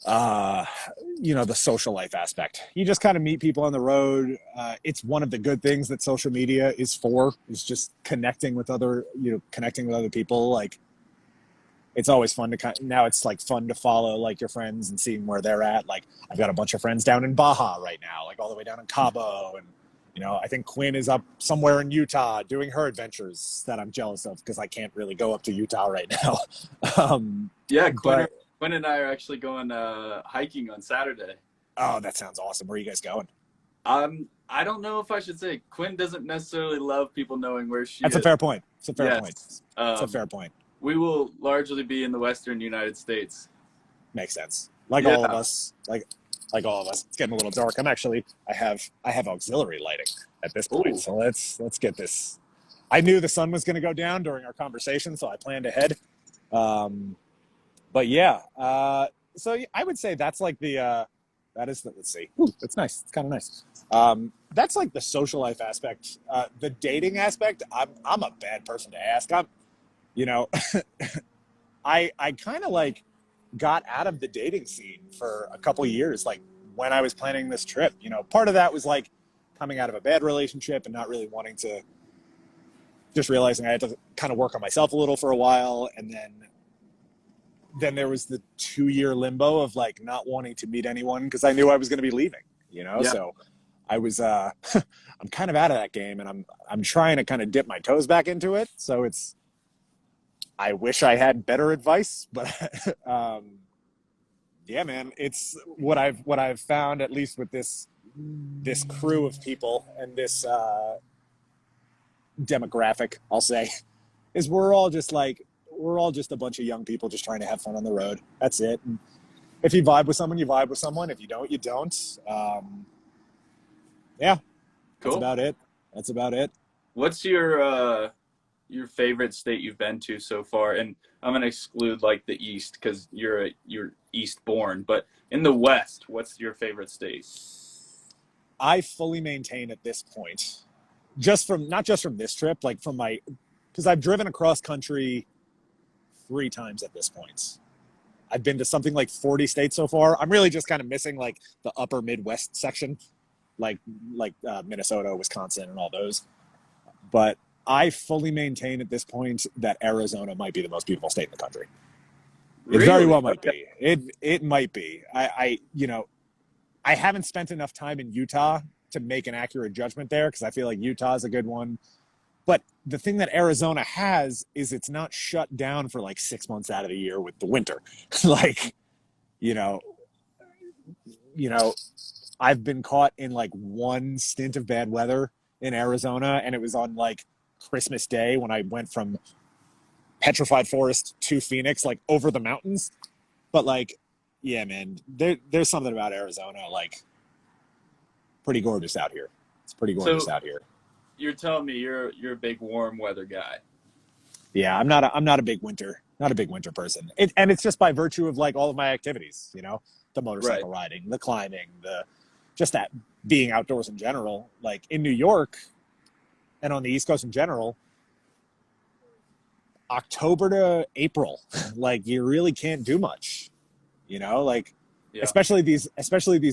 the social life aspect. You just kind of meet people on the road. It's one of the good things that social media is just connecting with other people. Like it's always fun now it's like fun to follow like your friends and seeing where they're at. Like I've got a bunch of friends down in Baja right now, like all the way down in Cabo, and I think Quinn is up somewhere in Utah doing her adventures that I'm jealous of because I can't really go up to Utah right now. Yeah, Quinn and I are actually going hiking on Saturday. Oh, that sounds awesome. Where are you guys going? I don't know if I should say. Quinn doesn't necessarily love people knowing where she is. That's a fair point. It's a fair Yes. point. It's a fair point. We will largely be in the Western United States. Makes sense. Like all of us. Like all of us. It's getting a little dark. I have auxiliary lighting at this point. Ooh. So let's get this. I knew the sun was going to go down during our conversation, so I planned ahead. But yeah, so I would say that's like let's see. Ooh, it's nice. It's kind of nice. That's like the social life aspect. The dating aspect, I'm a bad person to ask. I kind of like got out of the dating scene for a couple of years, like when I was planning this trip. Part of that was like coming out of a bad relationship and not really wanting to, just realizing I had to kind of work on myself a little for a while, and then there was the 2-year limbo of like not wanting to meet anyone because I knew I was going to be leaving, Yeah. So I was, I'm kind of out of that game, and I'm trying to kind of dip my toes back into it. So I wish I had better advice, but, yeah, man, it's what I've found, at least with this crew of people and this, demographic, I'll say, is we're all just a bunch of young people just trying to have fun on the road. That's it. And if you vibe with someone, you vibe with someone. If you don't, you don't. Yeah, cool. That's about it. What's your favorite state you've been to so far? And I'm gonna exclude like the East because you're East born, but in the West, what's your favorite state? I fully maintain at this point, not just from this trip, like because I've driven across country 3 times at this point. I've been to something like 40 states so far. I'm really just kind of missing like the upper Midwest section, like Minnesota, Wisconsin, and all those. But I fully maintain at this point that Arizona might be the most beautiful state in the country. Really? It very well might be. It might be. I haven't spent enough time in Utah to make an accurate judgment there because I feel like Utah is a good one. But the thing that Arizona has is it's not shut down for like 6 months out of the year with the winter. I've been caught in like one stint of bad weather in Arizona, and it was on like Christmas Day when I went from petrified forest to Phoenix, like over the mountains. But like, yeah, man, there's something about Arizona, like pretty gorgeous out here. It's pretty gorgeous out here. You're telling me you're a big warm weather guy. Yeah, I'm not a big winter person. And it's just by virtue of like all of my activities, you know, the motorcycle riding, the climbing, just that being outdoors in general. Like in New York and on the East Coast in general, October to April, like you really can't do much, you know, like especially these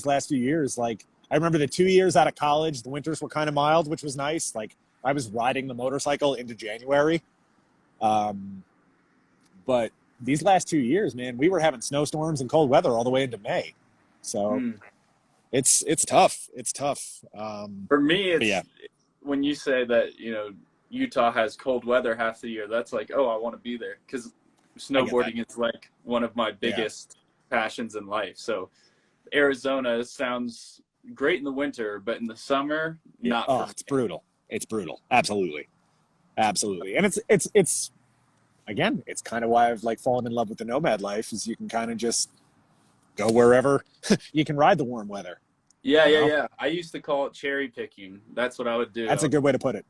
last few years. Like I remember the 2 years out of college, the winters were kind of mild, which was nice. Like I was riding the motorcycle into January. But these last 2 years, man, we were having snowstorms and cold weather all the way into May. So it's tough. It's tough. For me, it's when you say that, you know, Utah has cold weather half the year, that's like, oh, I want to be there, because snowboarding is like one of my biggest passions in life. So Arizona sounds great in the winter, but in the summer, not for me. It's brutal. It's brutal. Absolutely. And it's again, it's kind of why I've like fallen in love with the nomad life, is you can kind of just go wherever you can ride the warm weather. Yeah. I used to call it cherry picking. That's what I would do. That's a good way to put it.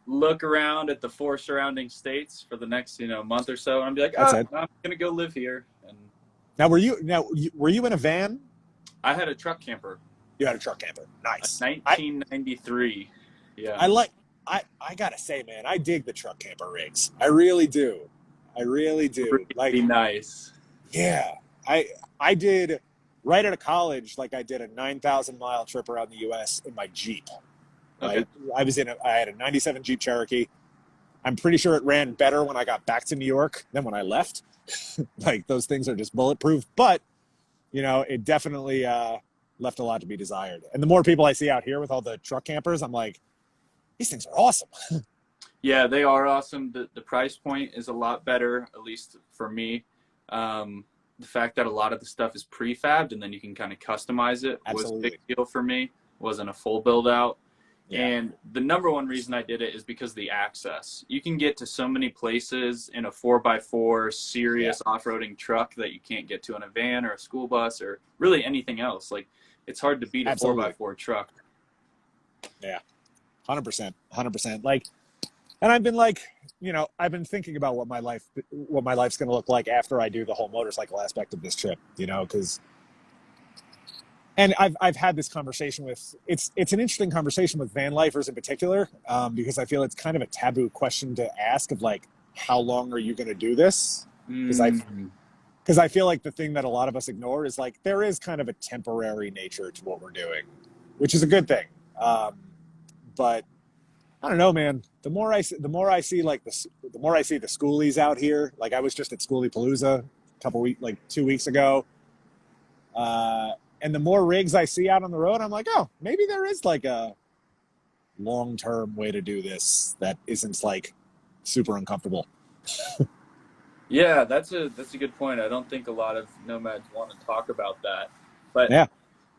Look around at the 4 surrounding states for the next, month or so, and I'd be like, I'm gonna go live here. And now, were you in a van? I had a truck camper. You had a truck camper. Nice. 1993. Yeah. I gotta say, man, I dig the truck camper rigs. I really do. Pretty Like, nice. Yeah. I did right out of college. Like I did a 9,000-mile trip around the U.S. in my Jeep. Okay. I had a 97 Jeep Cherokee. I'm pretty sure it ran better when I got back to New York than when I left. Like those things are just bulletproof, but it definitely left a lot to be desired. And the more people I see out here with all the truck campers, I'm like, these things are awesome. Yeah, they are awesome. The price point is a lot better, at least for me. The fact that a lot of the stuff is prefabbed and then you can kind of customize it was a big deal for me. Wasn't a full build out. Yeah. And the number one reason I did it is because of the access. You can get to so many places in a 4x4 serious off-roading truck that you can't get to in a van or a school bus or really anything else. Like, it's hard to beat a 4x4 truck. Yeah, 100%. Like, and I've been like, I've been thinking about what my life's going to look like after I do the whole motorcycle aspect of this trip, because. And I've had this conversation with, it's an interesting conversation with van lifers in particular, because I feel it's kind of a taboo question to ask of like, how long are you going to do this? Because I feel like the thing that a lot of us ignore is like, there is kind of a temporary nature to what we're doing, which is a good thing. But I don't know, man, the more I see the schoolies out here, like I was just at Schoolie Palooza 2 weeks ago. And the more rigs I see out on the road, I'm like, oh, maybe there is like a long-term way to do this that isn't like super uncomfortable. Yeah, that's a good point. I don't think a lot of nomads want to talk about that. But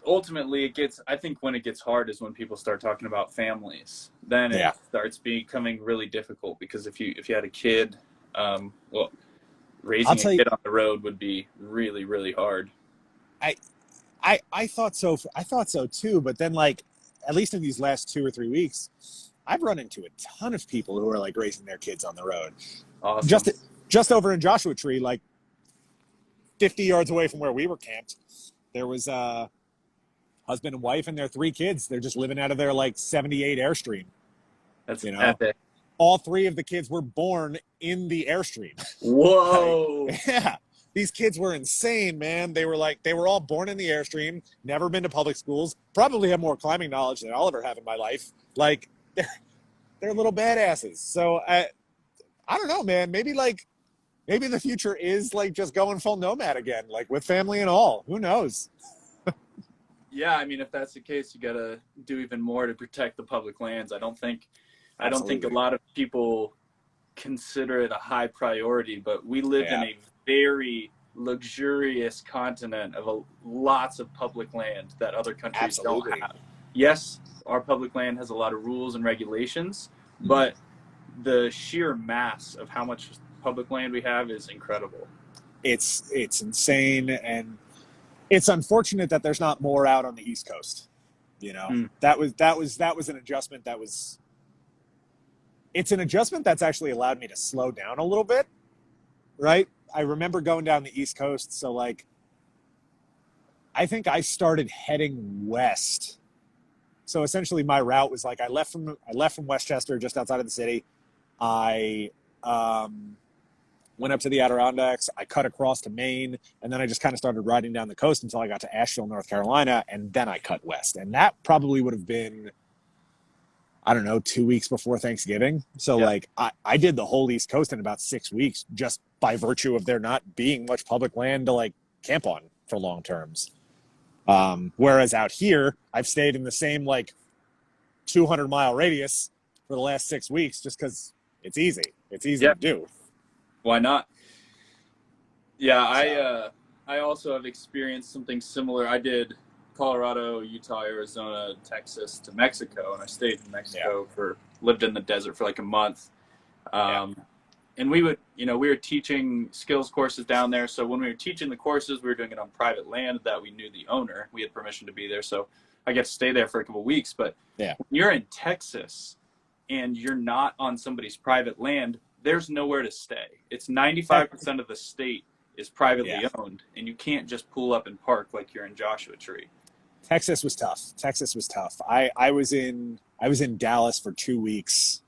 ultimately I think when it gets hard is when people start talking about families. Then it starts becoming really difficult, because if you had a kid, raising a kid on the road would be really, really hard. I thought so. I thought so too. But then, like, at least in these last 2 or 3 weeks, I've run into a ton of people who are like raising their kids on the road. Awesome. Just over in Joshua Tree, like 50 yards away from where we were camped, there was a husband and wife and their 3 kids. They're just living out of their like 78 Airstream. That's epic. All 3 of the kids were born in the Airstream. Whoa. Yeah. These kids were insane, man. They were all born in the Airstream, never been to public schools, probably have more climbing knowledge than I'll ever have in my life. Like, they're little badasses. So I don't know, man. Maybe the future is like just going full nomad again, like with family and all. Who knows? Yeah, I mean, if that's the case, you gotta do even more to protect the public lands. I don't think a lot of people consider it a high priority, but we live in a very luxurious continent of lots of public land that other countries Absolutely. don't have. Yes, our public land has a lot of rules and regulations, but the sheer mass of how much public land we have is incredible. It's insane, and it's unfortunate that there's not more out on the East Coast. You know, that was an adjustment it's an adjustment that's actually allowed me to slow down a little bit, right? I remember going down the East Coast, so like I think I started heading west. So essentially my route was like I left from Westchester, just outside of the city. I went up to the Adirondacks, I cut across to Maine, and then I just kind of started riding down the coast until I got to Asheville, North Carolina, and then I cut west. And that probably would have been, I don't know, 2 weeks before Thanksgiving. So like I did the whole East Coast in about 6 weeks just by virtue of there not being much public land to like camp on for long terms. Whereas out here, I've stayed in the same like 200-mile radius for the last 6 weeks just because it's easy. It's easy to do. Why not? Yeah, I also have experienced something similar. I did Colorado, Utah, Arizona, Texas to Mexico, and I stayed in Mexico lived in the desert for like a month. And we were teaching skills courses down there. So when we were teaching the courses, we were doing it on private land that we knew the owner. We had permission to be there. So I get to stay there for a couple of weeks. But when you're in Texas and you're not on somebody's private land, there's nowhere to stay. It's 95% of the state is privately owned, and you can't just pull up and park like you're in Joshua Tree. Texas was tough. I was in Dallas for 2 weeks.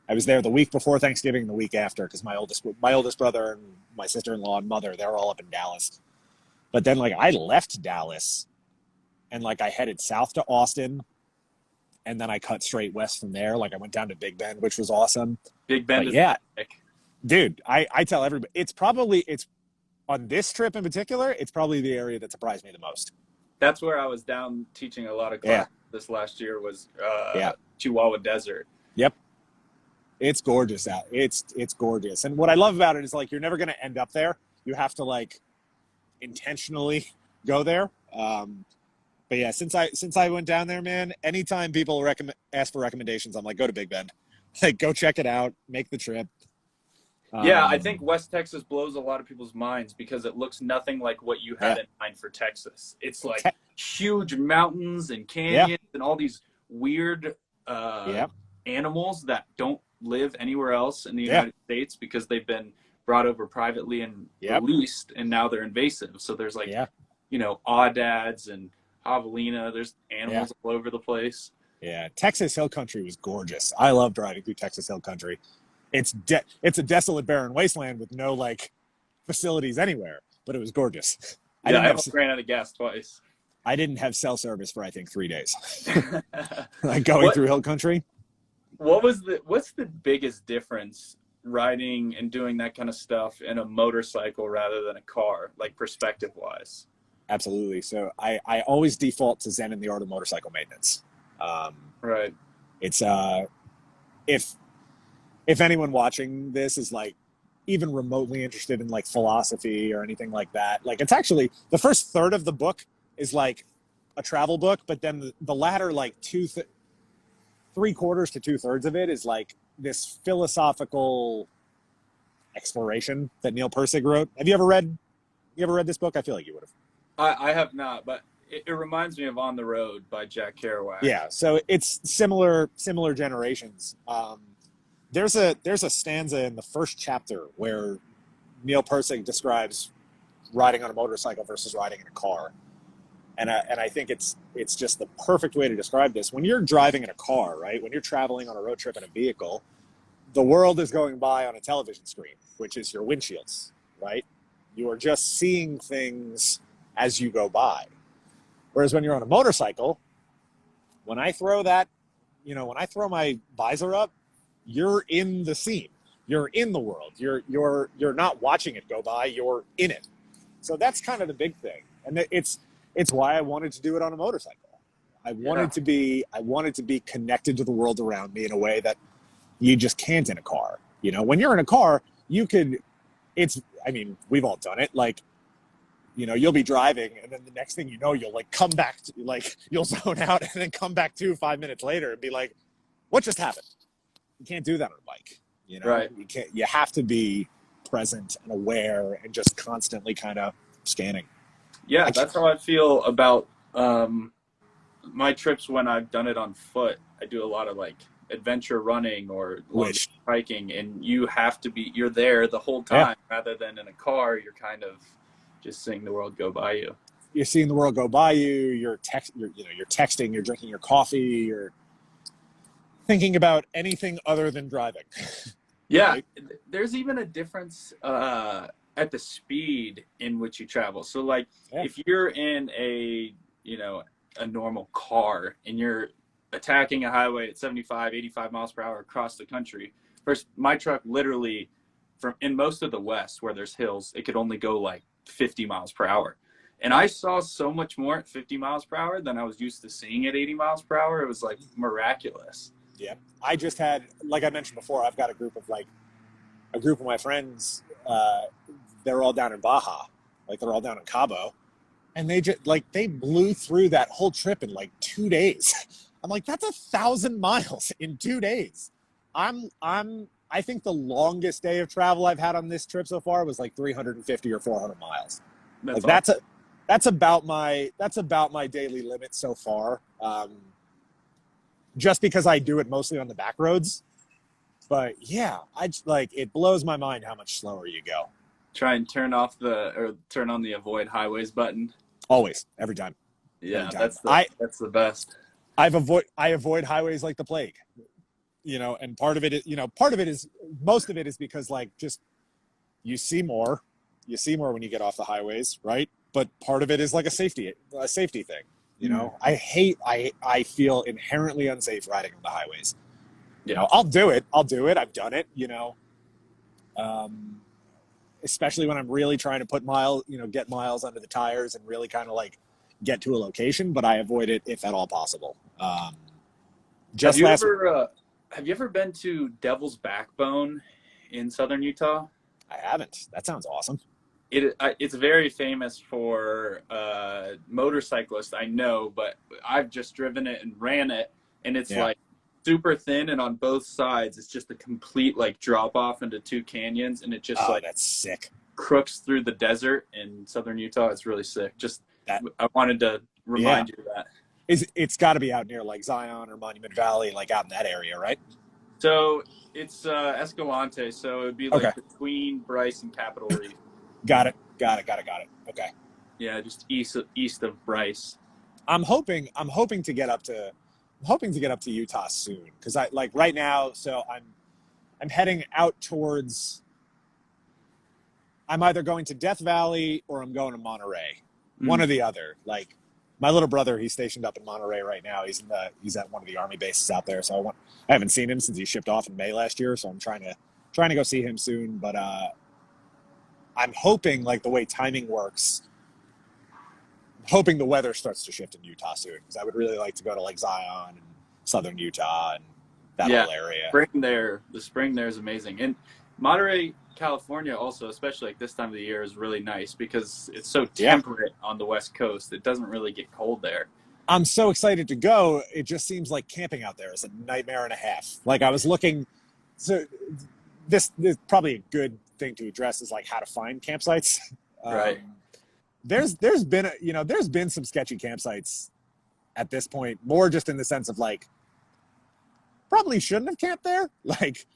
I was there the week before Thanksgiving and the week after because my oldest brother and my sister-in-law and mother, they're all up in Dallas. But then like I left Dallas and like I headed south to Austin, and then I cut straight west from there. Like I went down to Big Bend, which was awesome. Big Bend is sick. Dude, I tell everybody, it's on this trip in particular, it's probably the area that surprised me the most. That's where I was down teaching a lot of classes this last year was Chihuahua Desert. Yep. It's gorgeous out. It's gorgeous. And what I love about it is like you're never going to end up there. You have to like intentionally go there. But yeah, since I went down there, man, anytime people ask for recommendations, I'm like, go to Big Bend. Like, go check it out. Make the trip. Yeah, I think West Texas blows a lot of people's minds because it looks nothing like what you had in mind for Texas. It's like huge mountains and canyons and all these weird animals that don't live anywhere else in the United States because they've been brought over privately and released, and now they're invasive. So there's like, audads and javelina. There's animals all over the place. Yeah, Texas Hill Country was gorgeous. I love driving through Texas Hill Country. It's a desolate, barren wasteland with no like facilities anywhere, but it was gorgeous. I almost ran out of gas twice. I didn't have cell service for I think 3 days. Like going through Hill Country. What's the biggest difference riding and doing that kind of stuff in a motorcycle rather than a car, like perspective wise? Absolutely. So I always default to Zen in the Art of Motorcycle Maintenance. Right. It's if anyone watching this is like even remotely interested in like philosophy or anything like that, like it's actually the first third of the book is like a travel book, but then the latter like 3/4 to 2/3 of it is like this philosophical exploration that Neil Persig wrote. Have you ever read this book? I feel like you would have. I have not, but it reminds me of On the Road by Jack Kerouac. Yeah, so it's similar generations. There's a stanza in the first chapter where Neil Persig describes riding on a motorcycle versus riding in a car, and I think it's just the perfect way to describe this. When you're driving in a car, right? When you're traveling on a road trip in a vehicle, the world is going by on a television screen, which is your windshields, right? You are just seeing things as you go by. Whereas when you're on a motorcycle, when I throw my visor up, you're in the scene. You're in the world. You're not watching it go by. You're in it. So that's kind of the big thing, and it's why I wanted to do it on a motorcycle. I wanted to be connected to the world around me in a way that you just can't in a car. You know, when you're in a car, I mean, we've all done it. Like, you know, you'll be driving, and then the next thing you know, you'll like come back to, like, you'll zone out and then come back 5 minutes later and be like, what just happened? You can't do that on a bike. You know, Right. you can't. You have to be present and aware and just constantly kind of scanning. Yeah, that's how I feel about my trips when I've done it on foot. I do a lot of like adventure running or hiking, and you have to be, you're there the whole time rather than in a car. You're kind of just seeing the world go by you. You're seeing the world go by you. You're texting, you're drinking your coffee, you're thinking about anything other than driving. Yeah, Right? there's even a difference at the speed in which you travel. So like if you're in a, you know, a normal car and you're attacking a highway at 75, 85 miles per hour across the country. First, my truck literally, from in most of the West where there's hills, it could only go like 50 miles per hour. And I saw so much more at 50 miles per hour than I was used to seeing at 80 miles per hour. It was like miraculous. Yeah. I just had, like I mentioned before, I've got a group of my friends, they're all down in Baja. Like they're all down in Cabo. And they just they blew through that whole trip in like 2 days. I'm like, that's 1,000 miles in 2 days. I think the longest day of travel I've had on this trip so far was like 350 or 400 miles. That's about my daily limit so far. Just because I do it mostly on the back roads. But yeah, it blows my mind how much slower you go. Try and turn on the avoid highways button. Always, every time. Yeah, every time. That's the best. I avoid highways like the plague, you know, and most of it is because like just you see more when you get off the highways, right? But part of it is like a safety thing, you know. I feel inherently unsafe riding on the highways. You know, I'll do it. I've done it, you know. Especially when I'm really trying to get miles under the tires and really kind of like get to a location, but I avoid it if at all possible. Have you ever been to Devil's Backbone in southern Utah? I haven't. That sounds awesome. It's very famous for motorcyclists, I know, but I've just driven it and ran it, and it's like super thin, and on both sides it's just a complete like drop off into two canyons, and it just that's sick. Crooks through the desert in southern Utah. It's really sick. I wanted to remind you of that. It's got to be out near like Zion or Monument Valley, like out in that area, right? So it's Escalante, so it would be like between Bryce and Capitol Reef. Got it. Okay. Yeah, just east of Bryce. I'm hoping to get up to Utah soon, because I like right now. So I'm heading out towards. I'm either going to Death Valley or I'm going to Monterey, one or the other. Like my little brother, he's stationed up in Monterey right now. He's at one of the Army bases out there. So I haven't seen him since he shipped off in May last year. So I'm trying to go see him soon. But I'm hoping, like the way timing works, I'm hoping the weather starts to shift in Utah soon, because I would really like to go to like Zion and southern Utah and that whole area. The spring there is amazing. And Monterey, California also, especially like this time of the year, is really nice because it's so temperate on the West Coast. It doesn't really get cold there. I'm so excited to go. It just seems like camping out there is a nightmare and a half. Like I was looking, so this is probably a good thing to address, is like how to find campsites. Right. There's been some sketchy campsites at this point, more just in the sense of like, probably shouldn't have camped there. Like,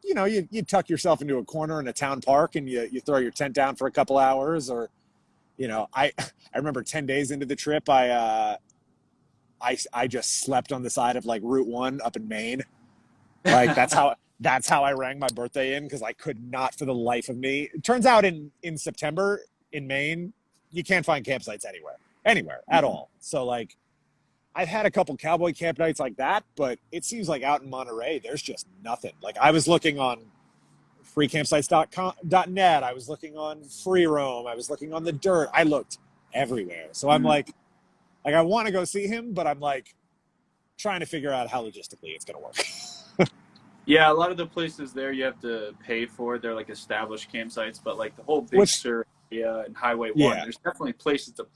you know, you tuck yourself into a corner in a town park and you throw your tent down for a couple hours, or, you know, I remember 10 days into the trip, I just slept on the side of like Route 1 up in Maine. Like that's how I rang my birthday in, because I could not for the life of me. It turns out in September in Maine, you can't find campsites anywhere at all. So like, I've had a couple cowboy camp nights like that, but it seems like out in Monterey, there's just nothing. Like I was looking on freecampsites.net. I was looking on Free Roam. I was looking on The Dirt. I looked everywhere. So I'm like I want to go see him, but I'm like trying to figure out how logistically it's going to work. Yeah, a lot of the places there you have to pay for. They're like established campsites, but like the whole Big Which, Sur area and Highway 1, yeah, there's definitely places to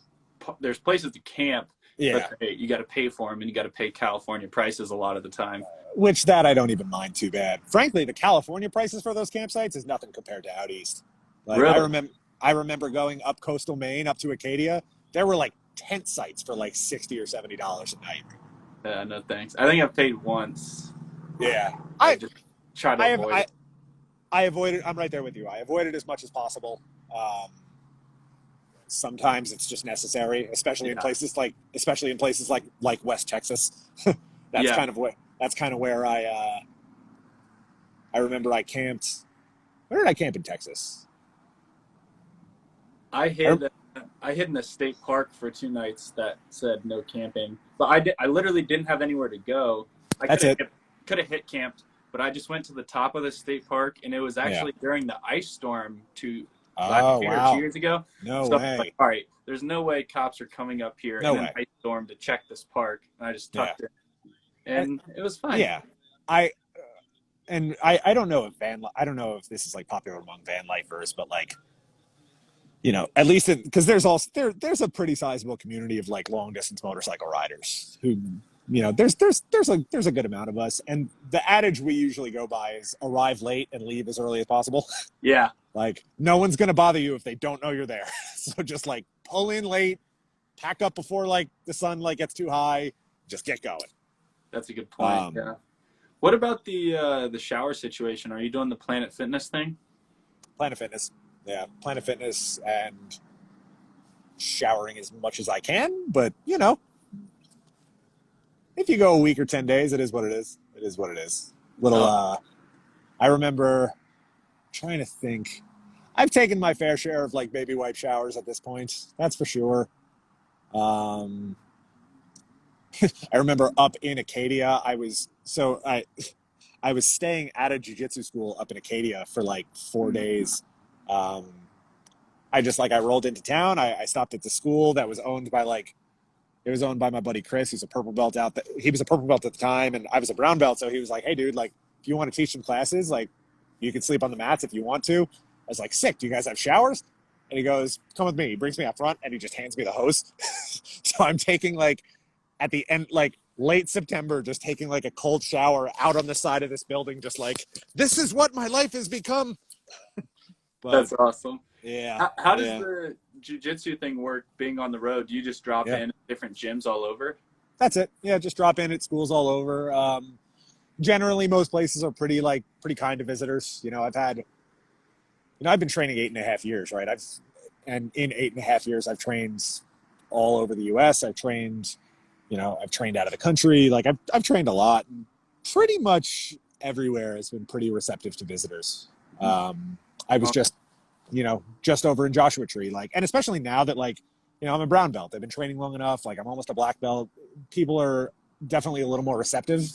camp, but yeah. you got to pay for them and you got to pay California prices a lot of the time. Which that I don't even mind too bad. Frankly, the California prices for those campsites is nothing compared to out east. Like Really? I remember going up coastal Maine up to Acadia. There were like tent sites for like $60 or $70 a night. No thanks. I think I've paid once. Yeah. I I just try to I have avoid it. I avoided. I'm right there with you. I avoid it as much as possible. Sometimes it's just necessary, especially in Yeah. places like West Texas. that's Yeah. kind of where I remember I camped. Where did I camp in Texas? I hid in a state park for 2 nights that said no camping, but I literally didn't have anywhere to go. I That's it. could have hit camped, but I just went to the top of the state park, and it was actually during the ice storm last year or 2 years ago. No So I was way. like, all right, there's no way cops are coming up here No and then way. ice storm to check this park, and I just tucked it, and it was fine. Yeah. I I don't know I don't know if this is like popular among van lifers, but like, you know, at least because there's a pretty sizable community of like long distance motorcycle riders who, you know, there's a good amount of us, and the adage we usually go by is arrive late and leave as early as possible. Yeah. Like, no one's gonna bother you if they don't know you're there. So just like pull in late, pack up before like the sun like gets too high, just get going. That's a good point. Yeah. What about the shower situation? Are you doing the Planet Fitness thing? Planet Fitness. Yeah, Planet Fitness and showering as much as I can, but you know, if you go a week or 10 days, it is what it is. It is what it is. I remember trying to think. I've taken my fair share of like baby wipe showers at this point. That's for sure. I remember up in Acadia, I was staying at a jiu-jitsu school up in Acadia for like 4 days. I rolled into town. I stopped at the school that was owned by my buddy Chris, who's a purple belt he was a purple belt at the time, and I was a brown belt. So he was like, hey dude, like if you want to teach some classes, like you can sleep on the mats if you want to. I was like, sick. Do you guys have showers? And he goes, come with me. He brings me up front and he just hands me the hose. So I'm taking like at the end, like late September, just taking like a cold shower out on the side of this building, just like, this is what my life has become. But, that's awesome. Yeah. How does the jiu-jitsu thing work being on the road? Do you just drop in different gyms all over? That's it. Yeah, just drop in at schools all over. Generally, most places are pretty kind to visitors. You know, I've been training 8.5 years, right? And in 8.5 years, I've trained all over the U.S. I've trained out of the country. Like I've trained a lot. And pretty much everywhere has been pretty receptive to visitors. I was just over in Joshua Tree, like, and especially now that like, you know, I'm a brown belt. I've been training long enough. Like I'm almost a black belt. People are definitely a little more receptive.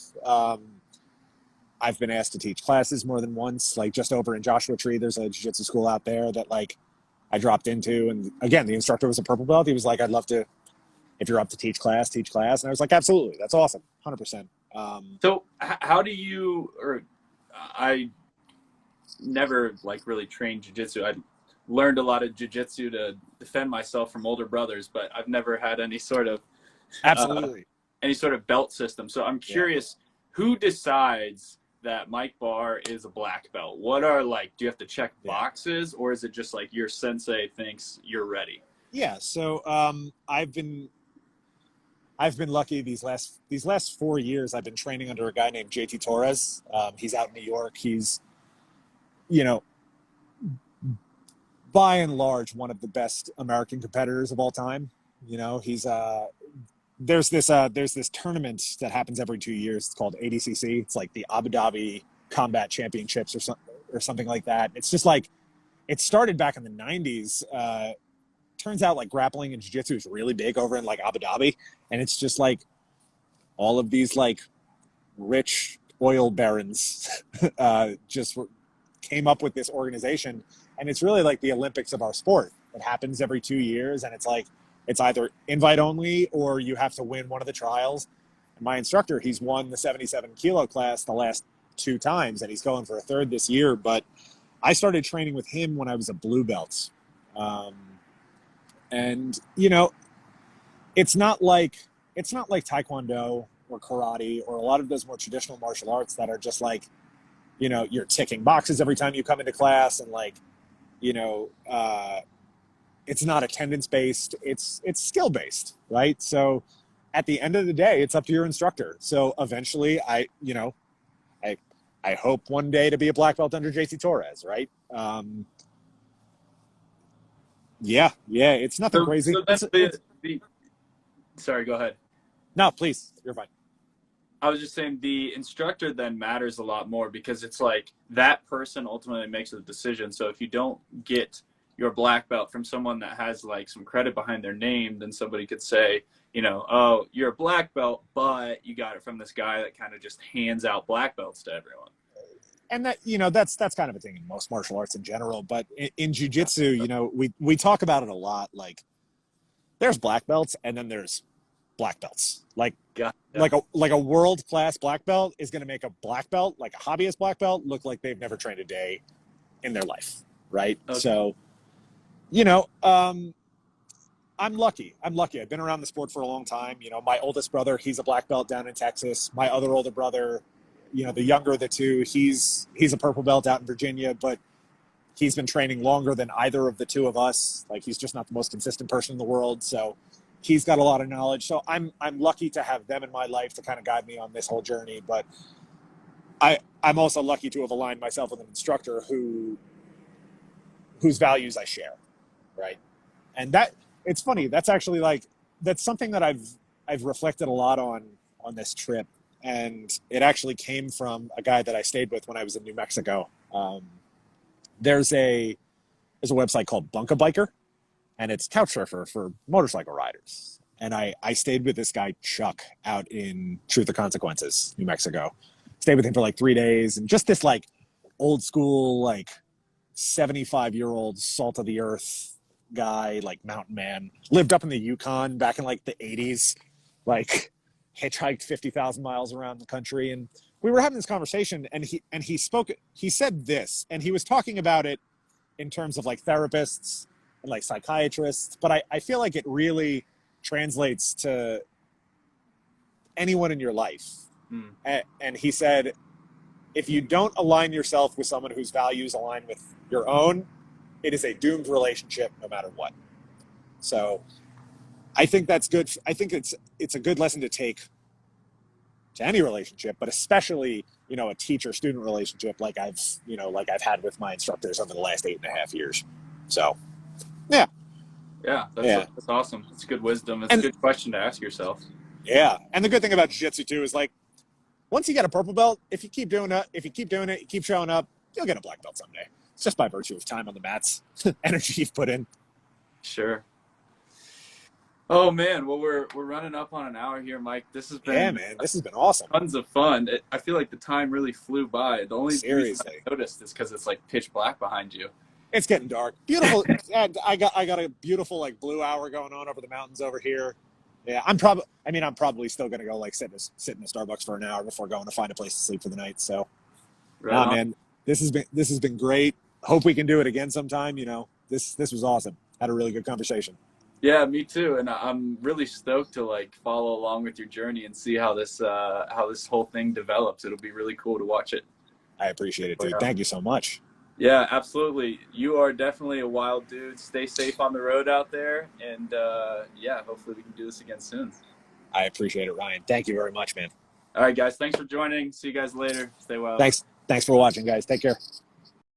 I've been asked to teach classes more than once. Like just over in Joshua Tree, there's a jiu-jitsu school out there that like I dropped into, and again, the instructor was a purple belt. He was like, I'd love to, if you're up to teach class. And I was like, absolutely. That's awesome. 100%. So how do you, I never like really trained jiu-jitsu. I learned a lot of jiu-jitsu to defend myself from older brothers, but I've never had any sort of belt system. So I'm curious, who decides that Mike Barr is a black belt? What are like, do you have to check boxes, or is it just like your sensei thinks you're ready? Yeah. So I've been lucky these last 4 years. I've been training under a guy named JT Torres. He's out in New York. He's, you know, by and large, one of the best American competitors of all time. You know, he's there's this tournament that happens every 2 years. It's called ADCC. It's like the Abu Dhabi Combat Championships or something like that. It's just like, it started back in the 90s. Turns out like grappling and jiu-jitsu is really big over in like Abu Dhabi, and it's just like all of these like rich oil barons just came up with this organization, and it's really like the Olympics of our sport. It happens every 2 years, and it's like it's either invite only or you have to win one of the trials. And my instructor, he's won the 77 kilo class the last 2 times, and he's going for a 3rd this year. But I started training with him when I was a blue belt. And, you know, it's not like Taekwondo or karate or a lot of those more traditional martial arts that are just like, you know, you're ticking boxes every time you come into class, and like, you know, it's not attendance based, it's skill based, right? So at the end of the day, it's up to your instructor. So eventually I hope one day to be a black belt under JC Torres, right? Yeah, it's nothing crazy. So that's sorry, go ahead. No, please, you're fine. I was just saying the instructor then matters a lot more, because it's like that person ultimately makes the decision. So if you don't get your black belt from someone that has like some credit behind their name, then somebody could say, you know, oh, you're a black belt, but you got it from this guy that kind of just hands out black belts to everyone. And that, you know, that's kind of a thing in most martial arts in general. But in jiu-jitsu, you know, we talk about it a lot. Like, there's black belts, and then there's black belts. Like a world-class black belt is going to make a black belt, like a hobbyist black belt, look like they've never trained a day in their life, right? Okay. So, you know, I'm lucky. I've been around the sport for a long time. You know, my oldest brother, he's a black belt down in Texas. My other older brother, you know, the younger of the two, he's a purple belt out in Virginia, but he's been training longer than either of the two of us. Like, he's just not the most consistent person in the world. So he's got a lot of knowledge. So I'm lucky to have them in my life to kind of guide me on this whole journey. But I'm also lucky to have aligned myself with an instructor whose values I share, right? And that, it's funny, that's actually like, that's something that I've reflected a lot on this trip. And it actually came from a guy that I stayed with when I was in New Mexico. There's a website called Bunka Biker, and it's Couchsurfer for motorcycle riders. And I stayed with this guy, Chuck, out in Truth or Consequences, New Mexico. Stayed with him for like 3 days, and just this like old school, like 75-year-old salt of the earth guy, like mountain man, lived up in the Yukon back in like the 80s, like hitchhiked 50,000 miles around the country. And we were having this conversation, and he said this, and he was talking about it in terms of like therapists and like psychiatrists, but I feel like it really translates to anyone in your life. And he said, if you don't align yourself with someone whose values align with your own, it is a doomed relationship no matter what. So I think that's good. I think it's a good lesson to take to any relationship, but especially, you know, a teacher-student relationship like I've had with my instructors over the last 8.5 years. So, yeah. Yeah, that's awesome. It's good wisdom. It's a good question to ask yourself. Yeah, and the good thing about jiu-jitsu too is like, once you get a purple belt, if you keep doing it, you keep showing up, you'll get a black belt someday. It's just by virtue of time on the mats, energy you've put in. Sure. Oh man, well we're running up on an hour here, Mike. This has been this has been awesome. Tons of fun. I feel like the time really flew by. The only reason I noticed is because it's like pitch black behind you. It's getting dark. Beautiful. And I got a beautiful like blue hour going on over the mountains over here. Yeah, I'm probably still gonna go like sit in a Starbucks for an hour before going to find a place to sleep for the night. So, man, this has been great. Hope we can do it again sometime. You know, this was awesome. Had a really good conversation. Yeah, me too. And I'm really stoked to like follow along with your journey and see how this whole thing develops. It'll be really cool to watch it. I appreciate it, dude. Thank you so much. Yeah, absolutely. You are definitely a wild dude. Stay safe on the road out there. And yeah, hopefully we can do this again soon. I appreciate it, Ryan. Thank you very much, man. All right, guys. Thanks for joining. See you guys later. Stay wild. Thanks for watching, guys. Take care.